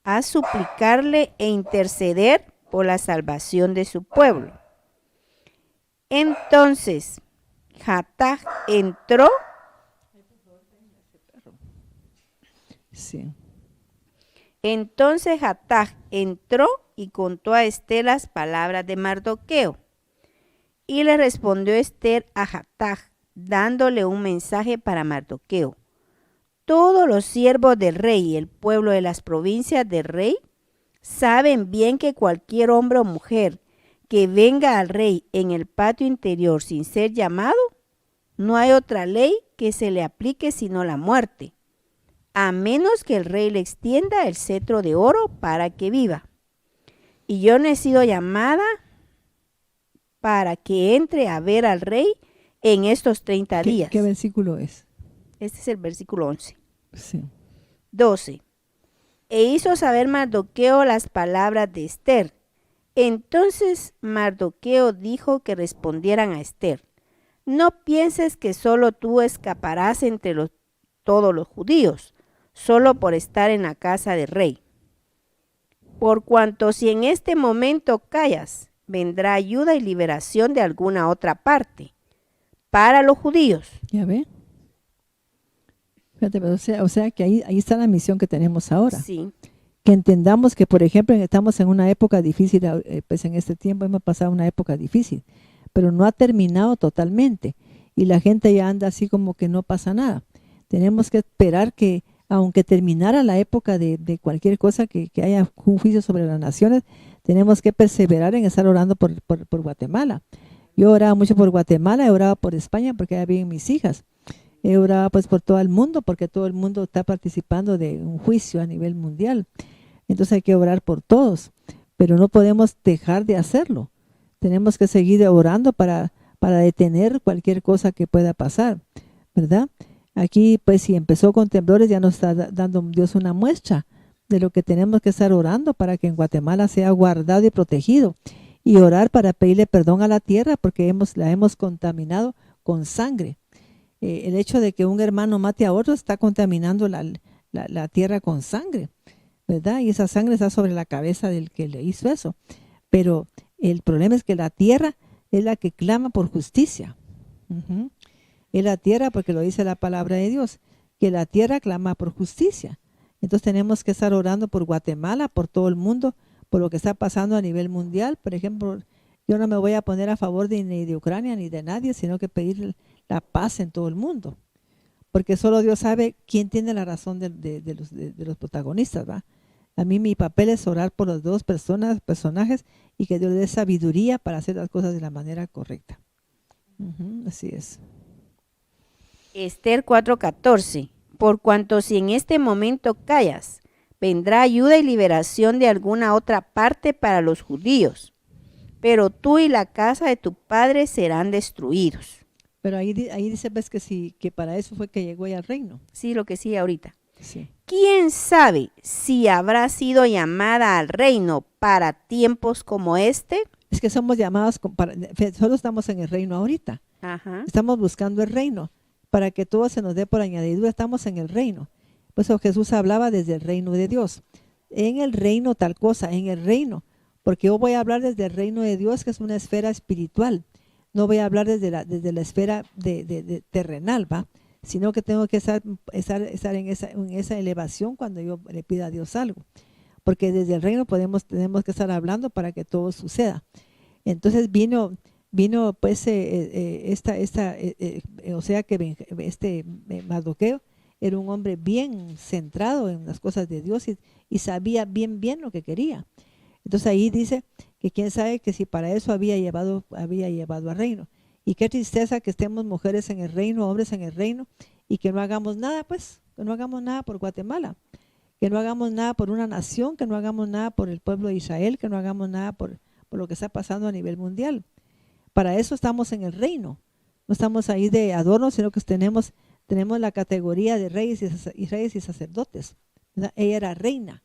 a suplicarle e interceder por la salvación de su pueblo. Entonces Hathach entró Sí. Entonces Hathach entró y contó a Esther las palabras de Mardoqueo. Y le respondió Esther a Hathach, dándole un mensaje para Mardoqueo. Todos los siervos del rey y el pueblo de las provincias del rey saben bien que cualquier hombre o mujer que venga al rey en el patio interior sin ser llamado, no hay otra ley que se le aplique sino la muerte, a menos que el rey le extienda el cetro de oro para que viva. Y yo no he sido llamada para que entre a ver al rey en estos 30 días. ¿Qué versículo es? Este es el versículo 11. Sí. 12. E hizo saber Mardoqueo las palabras de Esther. Entonces Mardoqueo dijo que respondieran a Esther: no pienses que solo tú escaparás entre todos los judíos, solo por estar en la casa del rey. Por cuanto si en este momento callas, vendrá ayuda y liberación de alguna otra parte para los judíos. ¿Ya ve? Fíjate, o sea que ahí está la misión que tenemos ahora. Sí, Que entendamos que, por ejemplo, estamos en una época difícil, pues en este tiempo hemos pasado una época difícil, pero no ha terminado totalmente y la gente ya anda así como que no pasa nada. Tenemos que esperar que, aunque terminara la época de cualquier cosa, que haya un juicio sobre las naciones, tenemos que perseverar en estar orando por Guatemala. Yo oraba mucho por Guatemala, he orado por España porque allá viven mis hijas. He orado pues por todo el mundo porque todo el mundo está participando de un juicio a nivel mundial. Entonces hay que orar por todos, pero no podemos dejar de hacerlo. Tenemos que seguir orando para detener cualquier cosa que pueda pasar, ¿verdad? Aquí pues si empezó con temblores, ya nos está dando Dios una muestra de lo que tenemos que estar orando para que en Guatemala sea guardado y protegido, y orar para pedirle perdón a la tierra porque la hemos contaminado con sangre. el hecho de que un hermano mate a otro está contaminando la tierra con sangre, ¿verdad? Y esa sangre está sobre la cabeza del que le hizo eso. Pero el problema es que la tierra es la que clama por justicia. Ujú. Es la tierra, porque lo dice la palabra de Dios, que la tierra clama por justicia. Entonces tenemos que estar orando por Guatemala, por todo el mundo, por lo que está pasando a nivel mundial. Por ejemplo, yo no me voy a poner a favor ni de Ucrania ni de nadie, sino que pedir la paz en todo el mundo. Porque solo Dios sabe quién tiene la razón de los protagonistas, ¿va? A mí mi papel es orar por los dos personajes y que Dios les dé sabiduría para hacer las cosas de la manera correcta. Ujú, así es. Esther 4:14. Por cuanto si en este momento callas, vendrá ayuda y liberación de alguna otra parte para los judíos, pero tú y la casa de tu padre serán destruidos. Pero ahí dice, ves, que sí, que para eso fue que llegó ella al reino. Sí, lo que sí ahorita. Sí. ¿Quién sabe si habrá sido llamada al reino para tiempos como este? Es que somos llamados, solo estamos en el reino ahorita. Ajá. Estamos buscando el reino para que todo se nos dé por añadidura. Estamos en el reino. Por eso Jesús hablaba desde el reino de Dios. En el reino tal cosa, en el reino. Porque yo voy a hablar desde el reino de Dios, que es una esfera espiritual. No voy a hablar desde la esfera de terrenal, ¿va? Sino que tengo que estar en esa elevación cuando yo le pida a Dios algo. Porque desde el reino tenemos que estar hablando para que todo suceda. Entonces vino pues o sea que Mardoqueo era un hombre bien centrado en las cosas de Dios y sabía bien lo que quería. Entonces ahí dice que quién sabe que si para eso había llevado al reino. Y qué tristeza que estemos mujeres en el reino, hombres en el reino, y que no hagamos nada, pues, que no hagamos nada por Guatemala, que no hagamos nada por una nación, que no hagamos nada por el pueblo de Israel, que no hagamos nada por lo que está pasando a nivel mundial. Para eso estamos en el reino. No estamos ahí de adorno, sino que tenemos la categoría de reyes y sacerdotes, ¿verdad? Ella era reina.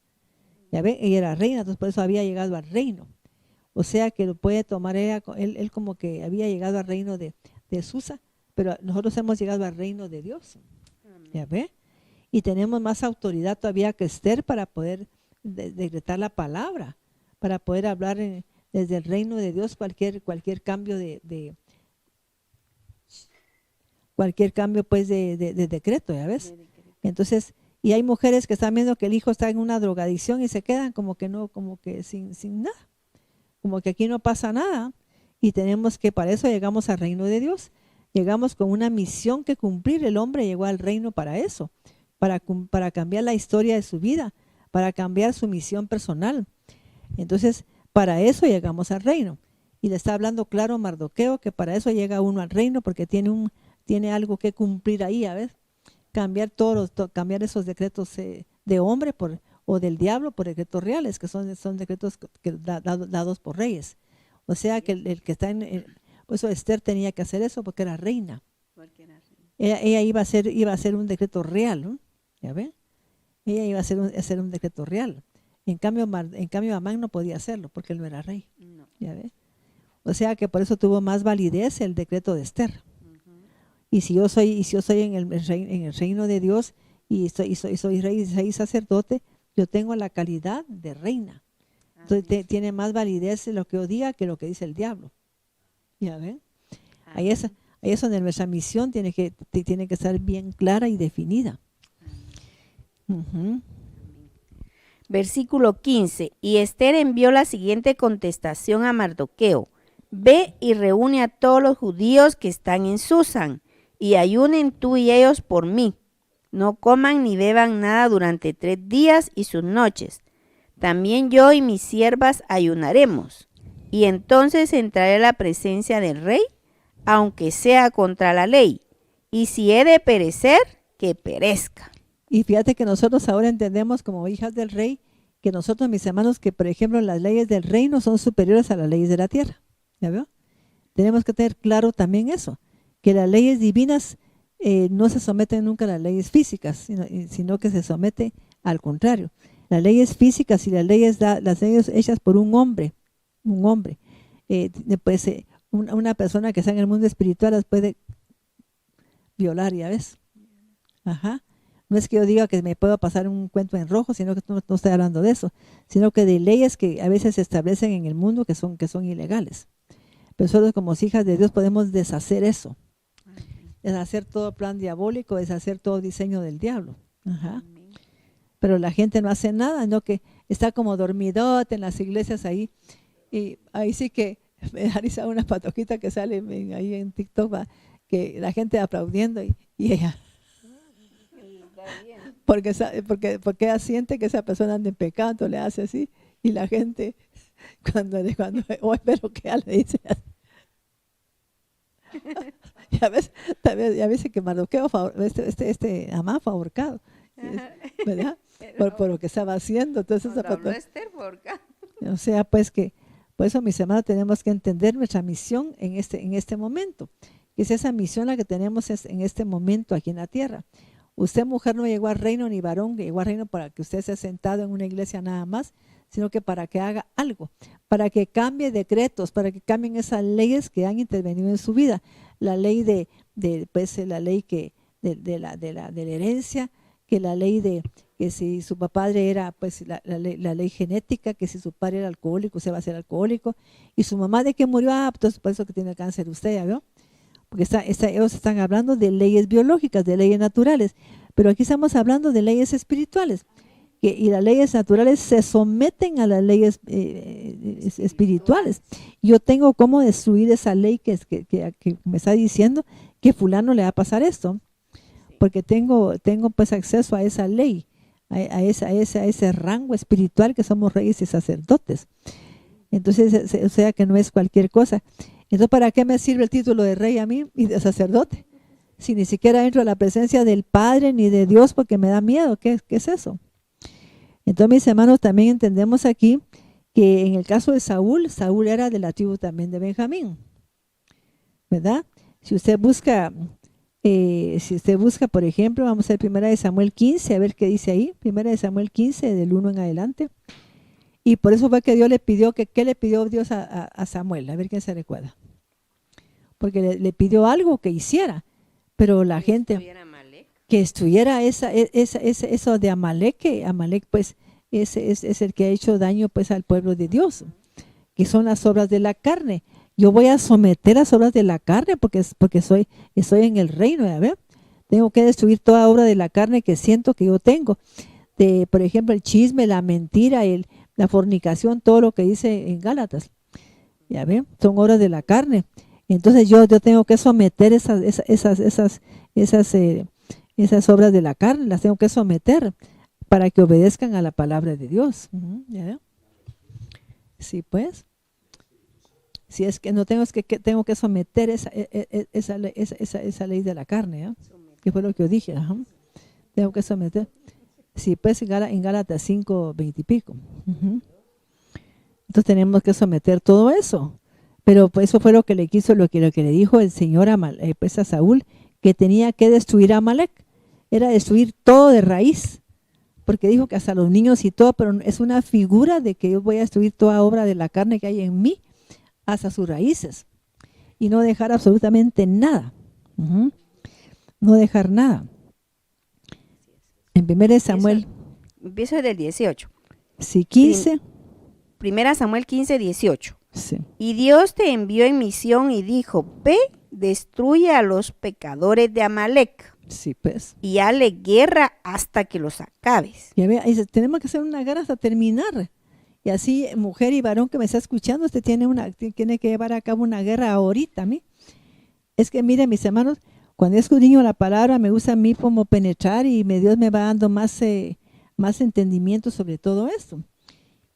Ya ve, ella era reina, entonces por eso había llegado al reino. O sea que lo puede tomar él como que había llegado al reino de Susa, pero nosotros hemos llegado al reino de Dios. Ya ve. Y tenemos más autoridad todavía que Esther para poder decretar la palabra, para poder hablar desde el reino de Dios cualquier cambio cualquier cambio pues de decreto, ¿ya ves? Entonces, y hay mujeres que están viendo que el hijo está en una drogadicción y se quedan como que no, como que sin nada, como que aquí no pasa nada. Y tenemos que, para eso llegamos al reino de Dios, llegamos con una misión que cumplir. El hombre llegó al reino para eso, para cambiar la historia de su vida, para cambiar su misión personal. Entonces, para eso llegamos al reino. Y le está hablando claro Mardoqueo que para eso llega uno al reino, porque tiene algo que cumplir ahí, a ver, cambiar cambiar esos decretos de hombre o del diablo por decretos reales, que son decretos dados por reyes. O sea que el que está por eso Esther tenía que hacer eso porque era reina. Ella iba a hacer un decreto real, ¿no? ¿Ya ven? Ella iba a hacer un decreto real. En cambio Amán no podía hacerlo porque él no era rey. No. ¿Ya ves? O sea que por eso tuvo más validez el decreto de Esther. Y si yo soy en el reino de Dios y soy rey y sacerdote, yo tengo la calidad de reina. Entonces tiene más validez lo que yo diga que lo que dice el diablo. ¿Ya ven? Ahí es donde nuestra misión tiene que estar bien clara y definida. Versículo 15. Y Esther envió la siguiente contestación a Mardoqueo: ve y reúne a todos los judíos que están en Susán, y ayunen tú y ellos por mí. No coman ni beban nada durante 3 días y sus noches. También yo y mis siervas ayunaremos. Y entonces entraré a la presencia del rey, aunque sea contra la ley. Y si he de perecer, que perezca. Y fíjate que nosotros ahora entendemos como hijas del rey, que nosotros, mis hermanos, que por ejemplo las leyes del reino son superiores a las leyes de la tierra. ¿Ya veo? Tenemos que tener claro también eso, que las leyes divinas no se someten nunca a las leyes físicas, sino que se somete al contrario. Las leyes físicas y las leyes hechas por un hombre, pues una persona que está en el mundo espiritual las puede violar, ya ves. Ajá. No es que yo diga que me puedo pasar un cuento en rojo, sino que no estoy hablando de eso, sino que de leyes que a veces se establecen en el mundo que son ilegales. Pero nosotros como hijas de Dios podemos deshacer eso, deshacer todo plan diabólico, deshacer todo diseño del diablo. Ajá. Pero la gente no hace nada, no, que está como dormidote en las iglesias ahí, y ahí sí que me da risa una patoquita que sale ahí en TikTok, va, que la gente aplaudiendo y ella, porque ella siente que esa persona anda en pecado, entonces le hace así, y la gente cuando espero que ella le dice así. Ya ves que Mardoqueo, Amán fue ahorcado, ¿verdad? Por lo que estaba haciendo. Entonces, o sea, pues que, por eso, mis hermanos, tenemos que entender nuestra misión en este momento, que es esa misión la que tenemos en este momento aquí en la tierra. Usted, mujer, no llegó al reino, ni varón, llegó al reino para que usted sea sentado en una iglesia nada más, sino que para que haga algo, para que cambie decretos, para que cambien esas leyes que han intervenido en su vida. La ley la ley de la herencia, que la ley de que si su papá era, pues la ley genética, que si su padre era alcohólico, usted va a ser alcohólico, y su mamá de que murió, entonces por eso que tiene cáncer usted, ¿ya vio? Porque ellos están hablando de leyes biológicas, de leyes naturales, pero aquí estamos hablando de leyes espirituales, y las leyes naturales se someten a las leyes espirituales. Yo tengo cómo destruir esa ley que me está diciendo que fulano le va a pasar esto, porque tengo pues acceso a esa ley, a ese rango espiritual que somos reyes y sacerdotes. Entonces, o sea que no es cualquier cosa. Entonces, ¿para qué me sirve el título de rey a mí y de sacerdote? Si ni siquiera entro a la presencia del Padre ni de Dios porque me da miedo. ¿Qué es eso? Entonces, mis hermanos, también entendemos aquí que en el caso de Saúl era de la tribu también de Benjamín, ¿verdad? Si usted busca, por ejemplo, vamos a ver 1 Samuel 15, a ver qué dice ahí, 1 Samuel 15, del 1 en adelante. Y por eso fue que Dios le pidió, ¿qué le pidió Dios a Samuel? A ver quién se recuerda. Porque le pidió algo que hiciera, pero la gente, que estuviera eso de Amalek, que Amalek pues es el que ha hecho daño pues al pueblo de Dios, que son las obras de la carne. Yo voy a someter las obras de la carne porque estoy en el reino, ¿ya ver? Tengo que destruir toda obra de la carne que siento que yo tengo. Por ejemplo, el chisme, la mentira, la fornicación, todo lo que dice en Gálatas. ¿Ya ven? Son obras de la carne. Entonces yo tengo que someter esas obras de la carne, las tengo que someter para que obedezcan a la palabra de Dios. ¿Ya ven? Sí, pues. Si es que no tengo que someter esa ley de la carne, ¿eh? Que fue lo que yo dije. Ajá. Tengo que someter. Sí, pues en Gálatas 5, 20 y pico. Entonces tenemos que someter todo eso. Pero pues eso fue lo que le dijo el Señor pues a Saúl, que tenía que destruir a Amalek. Era destruir todo de raíz. Porque dijo que hasta los niños y todo, pero es una figura de que yo voy a destruir toda obra de la carne que hay en mí hasta sus raíces. Y no dejar absolutamente nada. No dejar nada. En 1 Samuel. Empiezo del 18. Sí, 15. 1 Samuel 15, 18. Sí. Y Dios te envió en misión y dijo, ve, destruye a los pecadores de Amalek. Sí, pues. Y hale guerra hasta que los acabes. Ya ve, tenemos que hacer una guerra hasta terminar. Y así, mujer y varón que me está escuchando, usted tiene que llevar a cabo una guerra ahorita a mí. Es que, mire, mis hermanos, cuando escudriño la palabra, me gusta a mí como penetrar y Dios me va dando más entendimiento sobre todo esto.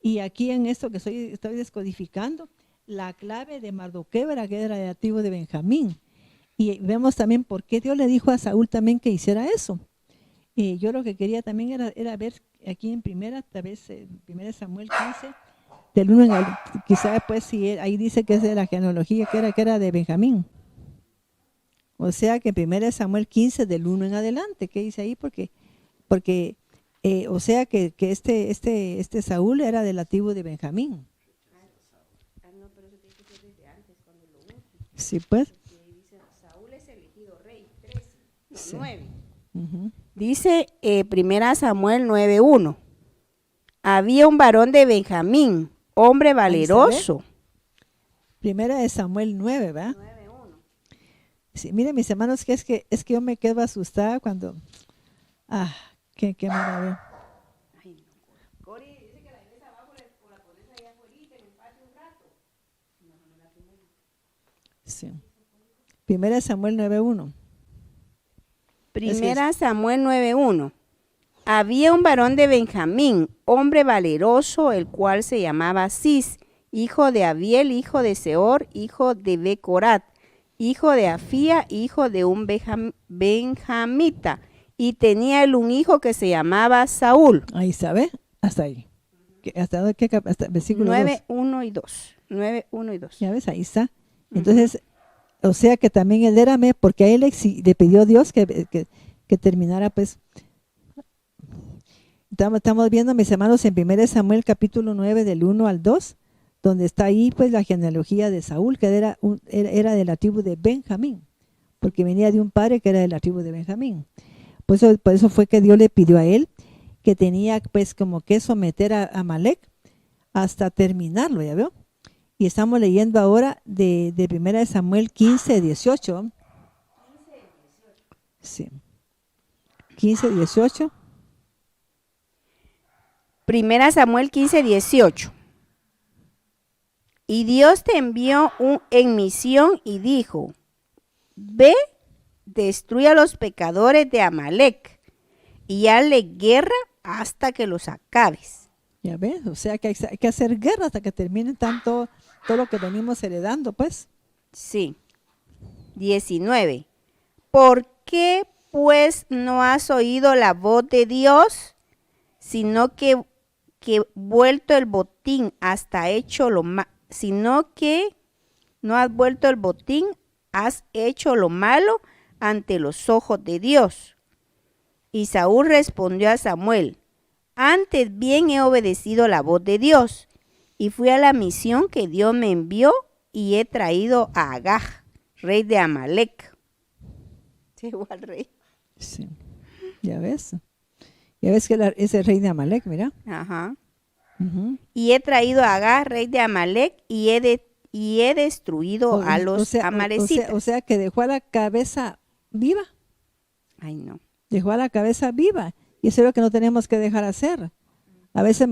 Y aquí en esto que estoy descodificando, la clave de Mardoqueo era que era el tribu de Benjamín. Y vemos también por qué Dios le dijo a Saúl también que hiciera eso. Yo lo que quería también era ver aquí en tal vez 1 Samuel 15, del 1 en quizá pues si ahí dice que es de la genealogía que era de Benjamín. O sea que en 1 Samuel 15 del 1 en adelante, ¿qué dice ahí? Porque o sea que este Saúl era de la tribu de Benjamín. Sí, pues. Saúl es elegido rey, 13. Sí. 9. Ujú. Dice 1 Samuel 9:1. Había un varón de Benjamín, hombre valeroso. Primera de Samuel 9, ¿verdad? Sí, miren, mis hermanos, que es que yo me quedo asustada cuando... qué maravilla. Sí. Primera de Samuel 9:1. Primera Samuel 9:1. Había un varón de Benjamín, hombre valeroso, el cual se llamaba Cis, hijo de Abiel, hijo de Seor, hijo de Becorat, hijo de Afía, hijo de un benjamita, y tenía él un hijo que se llamaba Saúl. Ahí sabe, hasta ahí. ¿Hasta qué hasta versículo 2? 9:1 y 2. 9:1 y 2. Ya ves, ahí está. Entonces, o sea que también él era, porque a él le pidió Dios que terminara, pues. Estamos viendo, mis hermanos, en 1 Samuel capítulo 9 del 1 al 2, donde está ahí pues la genealogía de Saúl, que era de la tribu de Benjamín, porque venía de un padre que era de la tribu de Benjamín. Por eso fue que Dios le pidió a él que tenía pues como que someter a Amalek hasta terminarlo, ¿ya veo? Y estamos leyendo ahora de 1 Samuel 15:18. Sí. 15:18. 1 Samuel 15:18. Y Dios te envió en misión y dijo: ve, destruye a los pecadores de Amalek y hazle guerra hasta que los acabes. Ya ves, o sea que hay que hacer guerra hasta que terminen todo lo que venimos heredando, pues. Sí. 19. ¿Por qué pues no has oído la voz de Dios, sino que vuelto el botín hasta hecho lo malo? Sino que no has vuelto el botín, has hecho lo malo ante los ojos de Dios. Y Saúl respondió a Samuel: antes bien he obedecido la voz de Dios, y fui a la misión que Dios me envió, y he traído a Agag, rey de Amalek. Llegó al rey. Sí. Ya ves. Ya ves que es el rey de Amalek, mira. Ajá. Uh-huh. Y he traído a Agag, rey de Amalek, y he destruido a los amalecitas. O sea que dejó a la cabeza viva. Ay, no. Dejó a la cabeza viva. Y eso es lo que no tenemos que dejar hacer. A veces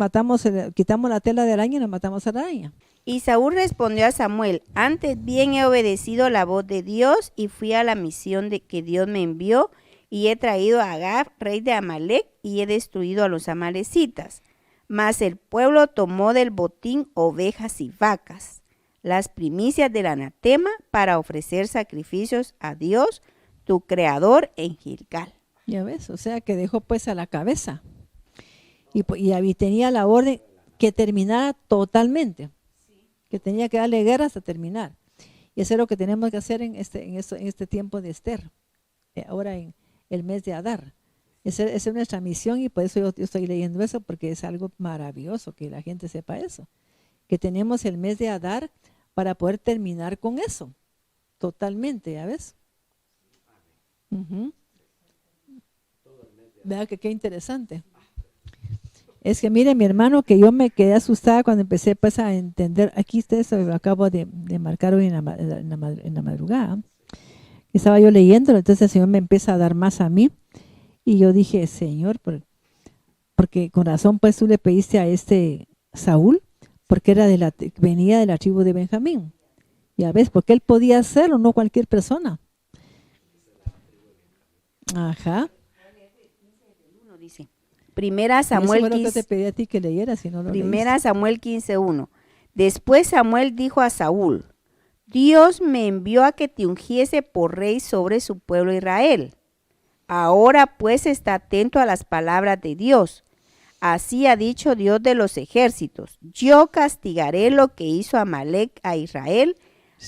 quitamos la tela de araña y nos matamos a la araña. Y Saúl respondió a Samuel: antes bien he obedecido la voz de Dios, y fui a la misión que Dios me envió, y he traído a Agag, rey de Amalek, y he destruido a los amalecitas. Mas el pueblo tomó del botín ovejas y vacas, las primicias del anatema, para ofrecer sacrificios a Dios, tu creador, en Gilgal. Ya ves, o sea que dejó pues a la cabeza. Y tenía la orden que terminara totalmente. Que tenía que darle guerra hasta terminar. Y eso es lo que tenemos que hacer en este tiempo de Esther. Ahora en el mes de Adar. Esa es nuestra misión, y por eso yo estoy leyendo eso, porque es algo maravilloso que la gente sepa eso. Que tenemos el mes de Adar para poder terminar con eso. Totalmente, ¿ya ves? Uh-huh. Vea que qué interesante. Es que mire, mi hermano, que yo me quedé asustada cuando empecé pues a entender. Aquí ustedes lo acabo de marcar hoy en la madrugada. Estaba yo leyéndolo, entonces el Señor me empieza a dar más a mí. Y yo dije: Señor, porque con razón pues tú le pediste a este Saúl, porque venía de la tribu de Benjamín. Ya ves, porque él podía hacerlo, no cualquier persona. Ajá. Dice, Primera Samuel 15. Eso fue lo que te pedí a ti que leyeras, si no lo Primera Samuel 15:1. Después Samuel dijo a Saúl: Dios me envió a que te ungiese por rey sobre su pueblo Israel. Ahora pues está atento a las palabras de Dios. Así ha dicho Dios de los ejércitos: yo castigaré lo que hizo Amalek a Israel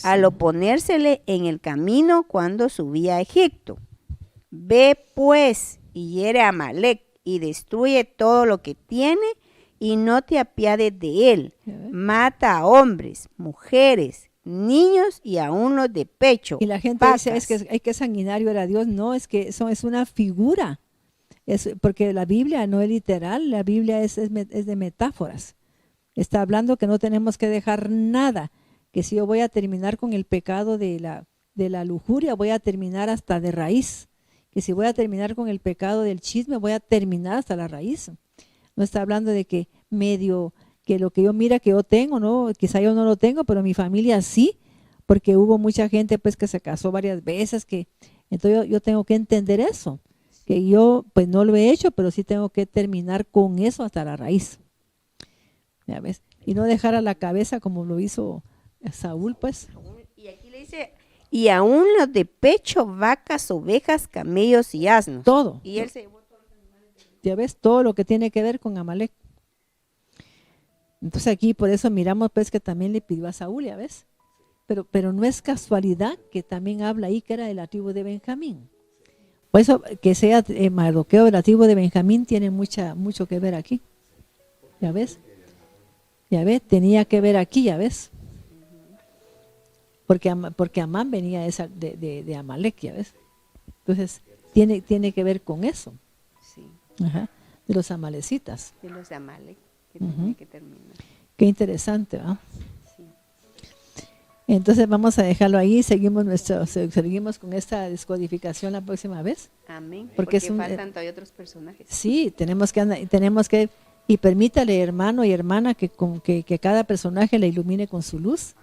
al oponérsele en el camino cuando subía a Egipto. Ve pues y hiere a Amalek y destruye todo lo que tiene, y no te apiades de él. Mata a hombres, mujeres, niños y aún los de pecho. Y la gente vacas. dice, es que sanguinario era Dios. No, es que eso es una figura. Porque la Biblia no es literal, la Biblia es de metáforas. Está hablando que no tenemos que dejar nada, que si yo voy a terminar con el pecado de la lujuria, voy a terminar hasta de raíz. Que si voy a terminar con el pecado del chisme, voy a terminar hasta la raíz. No está hablando de que que lo que yo mira que yo tengo, no, quizá yo no lo tengo, pero mi familia sí, porque hubo mucha gente pues que se casó varias veces, entonces yo tengo que entender eso, que yo pues no lo he hecho, pero sí tengo que terminar con eso hasta la raíz. ¿Ya ves? Y no dejar a la cabeza como lo hizo Saúl, pues. Y aquí le dice, y aún los de pecho, vacas, ovejas, camellos y asnos. Todo. Y él se llevó todos los animales. Ya ves, todo lo que tiene que ver con Amalek. Entonces aquí por eso miramos pues que también le pidió a Saúl, ¿ya ves? Pero no es casualidad que también habla ahí que era de la tribu de Benjamín. Por eso que sea Mardoqueo de la tribu de Benjamín tiene mucho que ver aquí. ¿Ya ves? Ya ves, tenía que ver aquí, ya ves. Porque Amán venía de Amalek, ya ves. Entonces, tiene que ver con eso. Sí, Ajá, de los amalecitas. de los de Amalek, que tenía que terminar. Qué interesante, ¿verdad? Sí. Entonces vamos a dejarlo ahí, seguimos con esta descodificación la próxima vez. Amén. Porque Porque faltan todavía otros personajes. Sí, tenemos que, y permítale, hermano y hermana, que cada personaje le ilumine con su luz,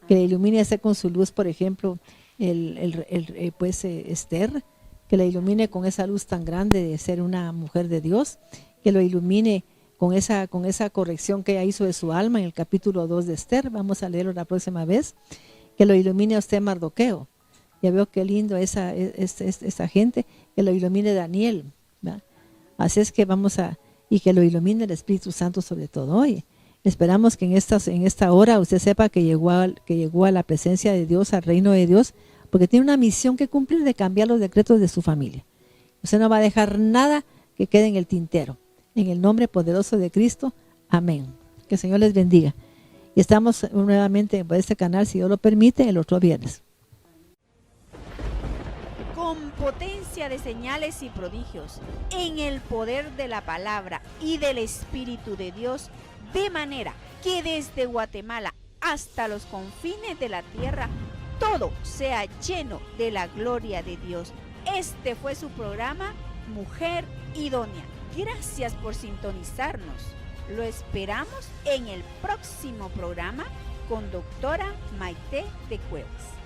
que le ilumine con su luz, por ejemplo, Esther, que le ilumine con esa luz tan grande de ser una mujer de Dios, que lo ilumine con esa corrección que ella hizo de su alma en el capítulo 2 de Esther. Vamos a leerlo la próxima vez. Que lo ilumine a usted Mardoqueo. Ya veo qué lindo esa gente. Que lo ilumine Daniel, ¿verdad? Así es que y que lo ilumine el Espíritu Santo sobre todo hoy. Esperamos que en esta hora usted sepa que llegó a la presencia de Dios, al reino de Dios, porque tiene una misión que cumplir de cambiar los decretos de su familia. Usted no va a dejar nada que quede en el tintero. En el nombre poderoso de Cristo, amén. Que el Señor les bendiga. Y estamos nuevamente por este canal, si Dios lo permite, el otro viernes. Con potencia de señales y prodigios, en el poder de la palabra y del Espíritu de Dios, de manera que desde Guatemala hasta los confines de la tierra, todo sea lleno de la gloria de Dios. Este fue su programa, Mujer Idónea. Gracias por sintonizarnos. Lo esperamos en el próximo programa con doctora Maite de Cuevas.